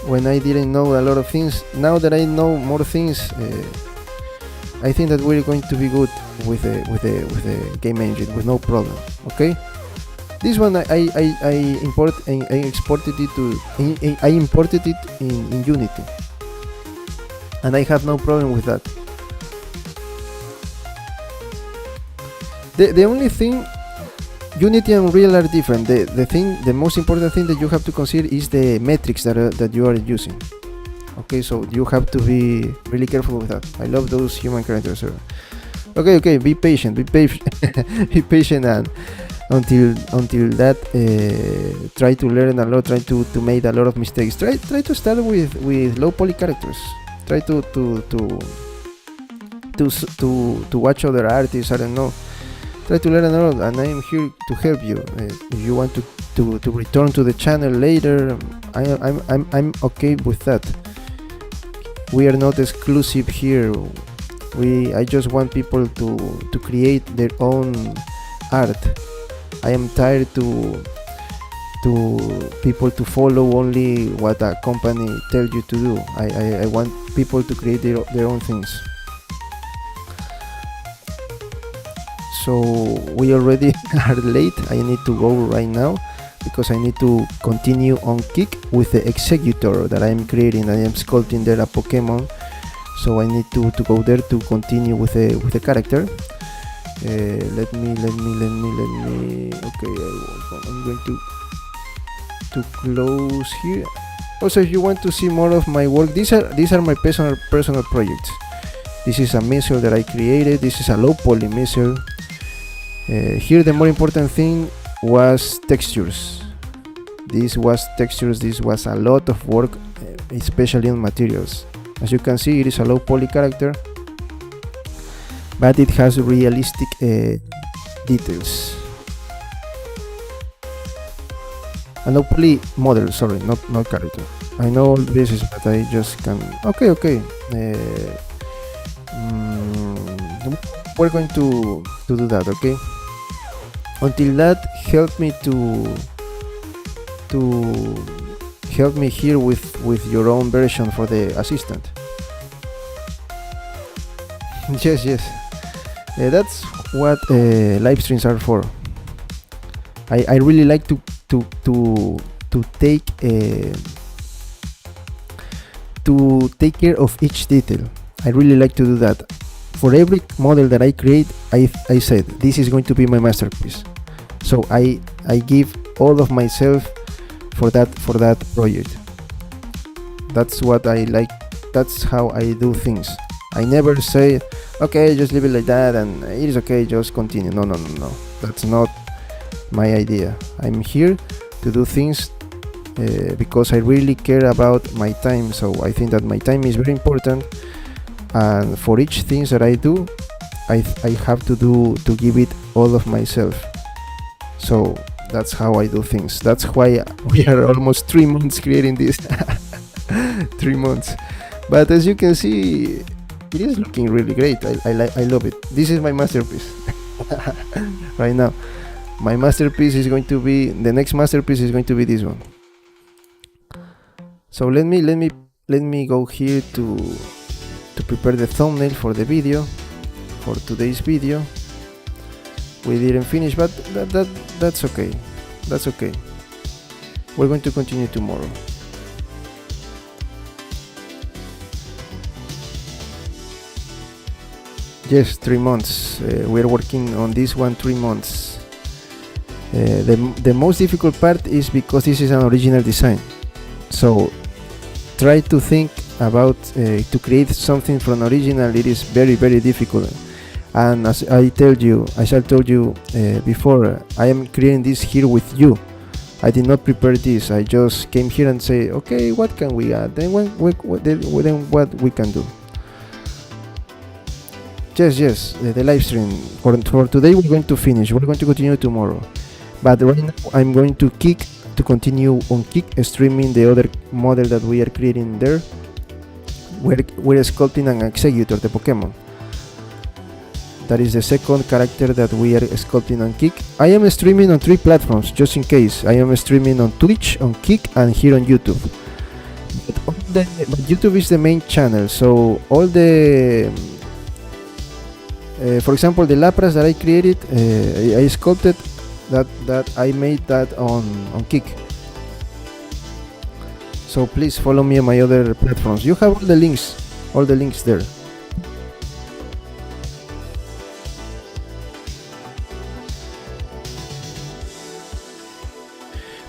[SPEAKER 1] when I didn't know a lot of things, now that I know more things, I think that we're going to be good with the game engine with no problem. Okay, this one I imported it in Unity, and I have no problem with that. The only thing, Unity and Unreal are different. The most important thing that you have to consider is the metrics that you are using. Okay, so you have to be really careful with that. I love those human characters. Okay, be patient, be patient, and until that, try to learn a lot, try to make a lot of mistakes. Try to start with low poly characters. Try to watch other artists. I don't know. Try to learn a lot, and I am here to help you. If you want to return to the channel later, I'm okay with that. We are not exclusive here. I just want people to create their own art. I am tired to people to follow only what a company tells you to do. I want people to create their own things. So we already are late. I need to go right now because I need to continue on Kick with the executor that I am creating. I am sculpting there a Pokemon, so I need to go there to continue with the character. Let me. Okay, I'm going to close here. Also, if you want to see more of my work, these are my personal projects. This is a missile that I created. This is a low poly missile. Here the more important thing was textures. This was a lot of work, especially on materials. As you can see, it is a low poly character, but it has realistic details. A low poly model, sorry, not character. I know all this is, but I just can. Okay. We're going to do that, okay? Until that, help me help me here with your own version for the assistant. Yes. That's what live streams are for. I really like to take care of each detail. I really like to do that. For every model that I create, I said this is going to be my masterpiece. So I give all of myself for that project. That's what I like. That's how I do things. I never say, okay, just leave it like that and it is okay, just continue. No. That's not my idea. I'm here to do things because I really care about my time. So I think that my time is very important. And for each thing that I do, I have to give it all of myself. So that's how I do things. That's why we are almost 3 months creating this. 3 months. But as you can see, it is looking really great. I love it. This is my masterpiece. Right now, my masterpiece is going to be, the next masterpiece is going to be this one. So let me go here to to prepare the thumbnail for the video, for today's video. We didn't finish, but that's okay. That's okay. We're going to continue tomorrow. Yes, 3 months. We're working on this one 3 months. The most difficult part is because this is an original design. So try to think about to create something from original. It is very, very difficult. And as I told you before, I am creating this here with you. I did not prepare this. I just came here and say, okay, what can we add? Then what we can do. Yes, the live stream for today we're going to finish. We're going to continue tomorrow, but right now I'm going to continue on Kick streaming the other model that we are creating there. We're sculpting an executor, the Pokemon. That is the second character that we are sculpting on Kick. I am streaming on 3 platforms, just in case. I am streaming on Twitch, on Kick, and here on YouTube. But YouTube is the main channel, so all the for example, the Lapras that I created, I sculpted that I made that on Kick. So please follow me on my other platforms. You have all the links there.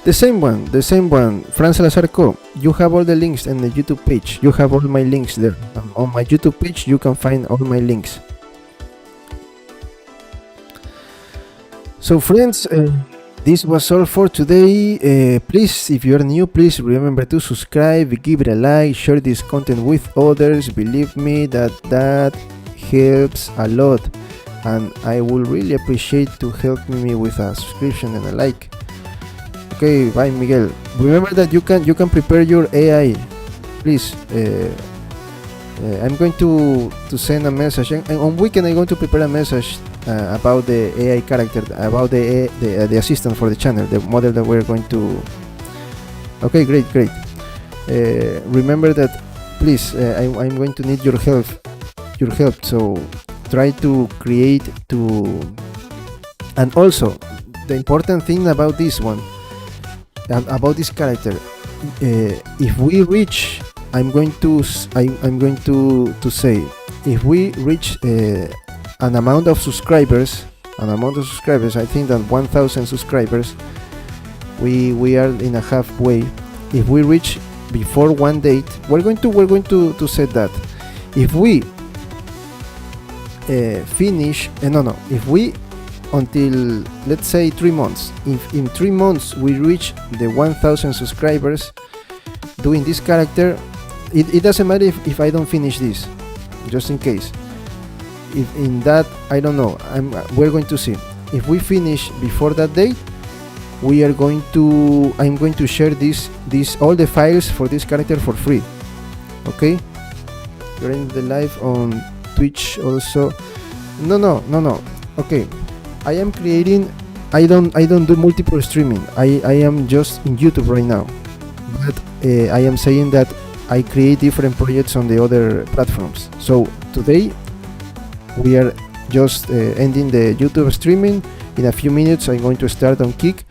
[SPEAKER 1] The same one, Fran Salazar Co. You have all the links in the YouTube page. You have all my links there. On my YouTube page, you can find all my links. So friends, this was all for today. Please, if you are new, please remember to subscribe, give it a like, share this content with others. Believe me that helps a lot, and I will really appreciate to help me with a subscription and a like. Okay, bye, Miguel. Remember that you can prepare your AI. Please, I'm going to send a message, and on weekend I'm going to prepare a message about the AI character, about the assistant for the channel, the model that we're going to. Okay, great. Remember that, please. I'm going to need your help. So try to create and also the important thing about this one. About this character, if we reach, I'm going to say, if we reach an amount of subscribers, I think that 1,000 subscribers, we are in a halfway. If we reach before one date, we're going to set that. If we finish, if we until, let's say, 3 months. If in 3 months we reach the 1,000 subscribers doing this character, it doesn't matter if I don't finish this, just in case. If in that, I don't know, we're going to see. If we finish before that date, I'm going to share all the files for this character for free. Okay? You're in the live on Twitch also. No. Okay. I am creating. I don't do multiple streaming. I am just in YouTube right now, but I am saying that I create different projects on the other platforms. So today we are just ending the YouTube streaming. In a few minutes, I'm going to start on Kick.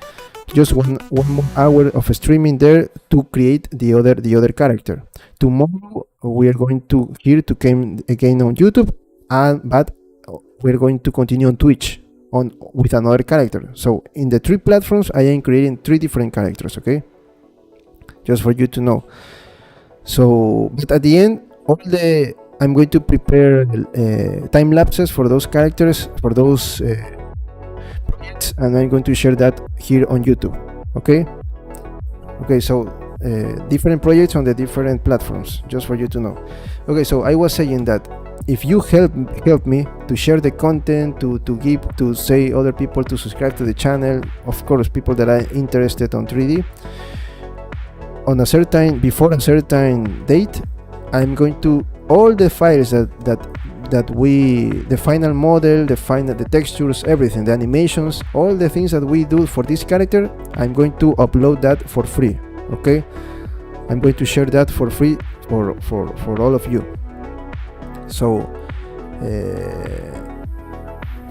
[SPEAKER 1] Just one more hour of streaming there to create the other character. Tomorrow we are going to come again on YouTube, but we're going to continue on Twitch with another character. So in the 3 platforms, I am creating 3 different characters. Okay, just for you to know. So, but at the end, I'm going to prepare time lapses for those characters, for those projects, and I'm going to share that here on YouTube. Okay. So different projects on the different platforms, just for you to know. Okay, so I was saying that if you help me to share the content, to say other people to subscribe to the channel, of course, people that are interested on 3D, before a certain date, I'm going to all the files the final model, the textures, everything, the animations, all the things that we do for this character, I'm going to upload that for free. Okay, I'm going to share that for free for all of you. So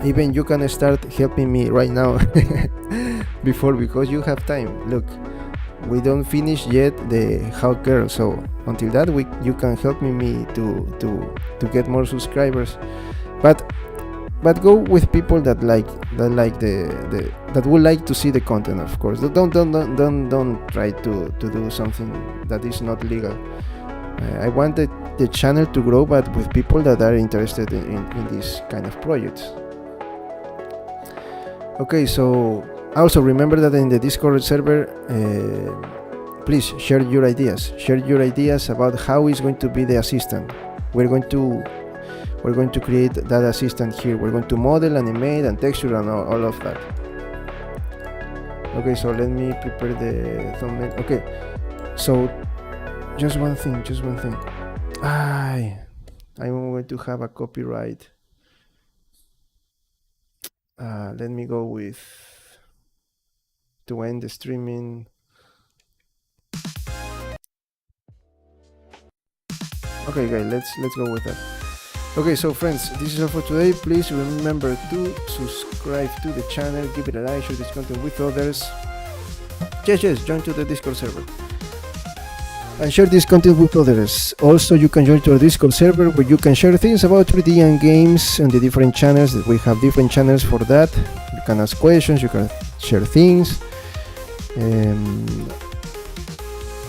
[SPEAKER 1] even you can start helping me right now before, because you have time. Look, we don't finish yet the Hawkgirl, so until that week you can help me to get more subscribers. But go with people that would like to see the content, of course. Don't try to do something that is not legal. I want the channel to grow, but with people that are interested in this kind of projects. Okay, so also remember that in the Discord server, please share your ideas. Share your ideas about how is going to be the assistant. We're going to create that assistant here. We're going to model, animate, and texture, and all of that. Okay, so let me prepare the thumbnail. Okay, so just one thing. I'm going to have a copyright. Let me go with to end the streaming. Okay, guys, let's go with that. Okay, so friends, this is all for today. Please remember to subscribe to the channel, give it a like, share this content with others. Yes, join to the Discord server and share this content with others. Also, you can join to our Discord server where you can share things about 3D and games and the different channels. That we have different channels for that. You can ask questions, you can share things.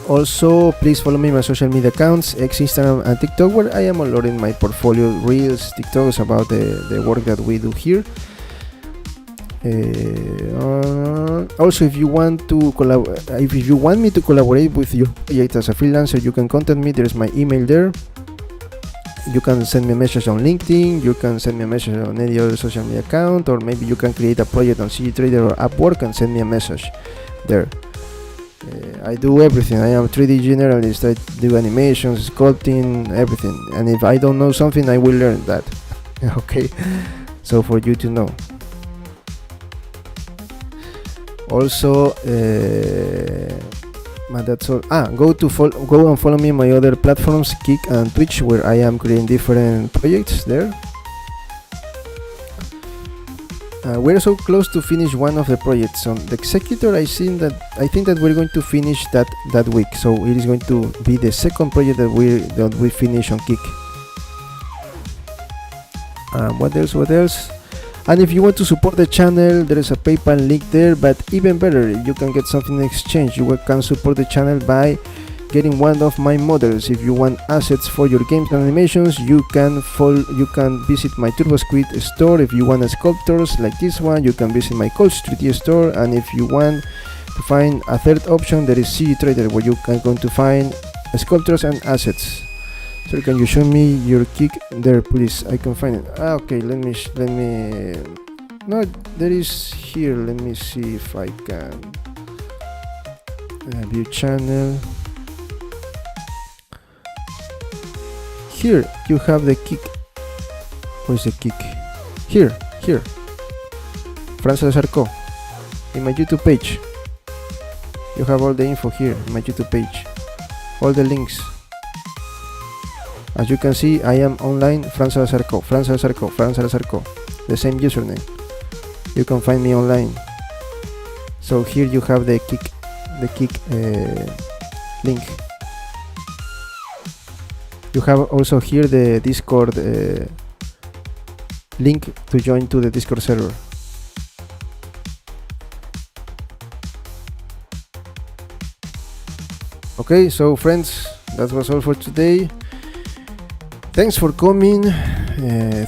[SPEAKER 1] Also, please follow me on my social media accounts, X, Instagram, and TikTok, where I am uploading my portfolio reels, TikToks about the work that we do here. Also, if you want me to collaborate with your project as a freelancer, you can contact me. There's my email there. You can send me a message on LinkedIn. You can send me a message on any other social media account, or maybe you can create a project on CG Trader or Upwork and send me a message there. I do everything. I am a 3D generalist. I do animations, sculpting, everything. And if I don't know something, I will learn that. Okay, so for you to know. Also, that's all. Go and follow me on my other platforms, Kick and Twitch, where I am creating different projects there. We're so close to finish one of the projects on the Executor. I think that we're going to finish that week. So it is going to be the second project that we finish on Kick. What else? And if you want to support the channel, there is a PayPal link there. But even better, you can get something in exchange. You can support the channel by getting one of my models. If you want assets for your games and animations, you can visit my TurboSquid store. If you want sculptors like this one, you can visit my Coach 3D store. And if you want to find a third option, there is CG Trader, where you can go to find sculptors and assets. So can you show me your Kick there, please? I can find it. Okay, let me. No, there is here. Let me see if I can view channel. Here you have the Kick. Where's the Kick? Here. Franz Arco. In my YouTube page. You have all the info here in my YouTube page. All the links. As you can see, I am online, Franz Arco. The same username. You can find me online. So here you have the Kick link. You have also here the Discord link to join to the Discord server. Okay, so friends, that was all for today. Thanks for coming,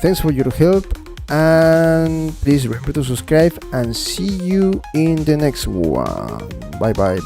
[SPEAKER 1] thanks for your help, and please remember to subscribe, and see you in the next one. Bye bye.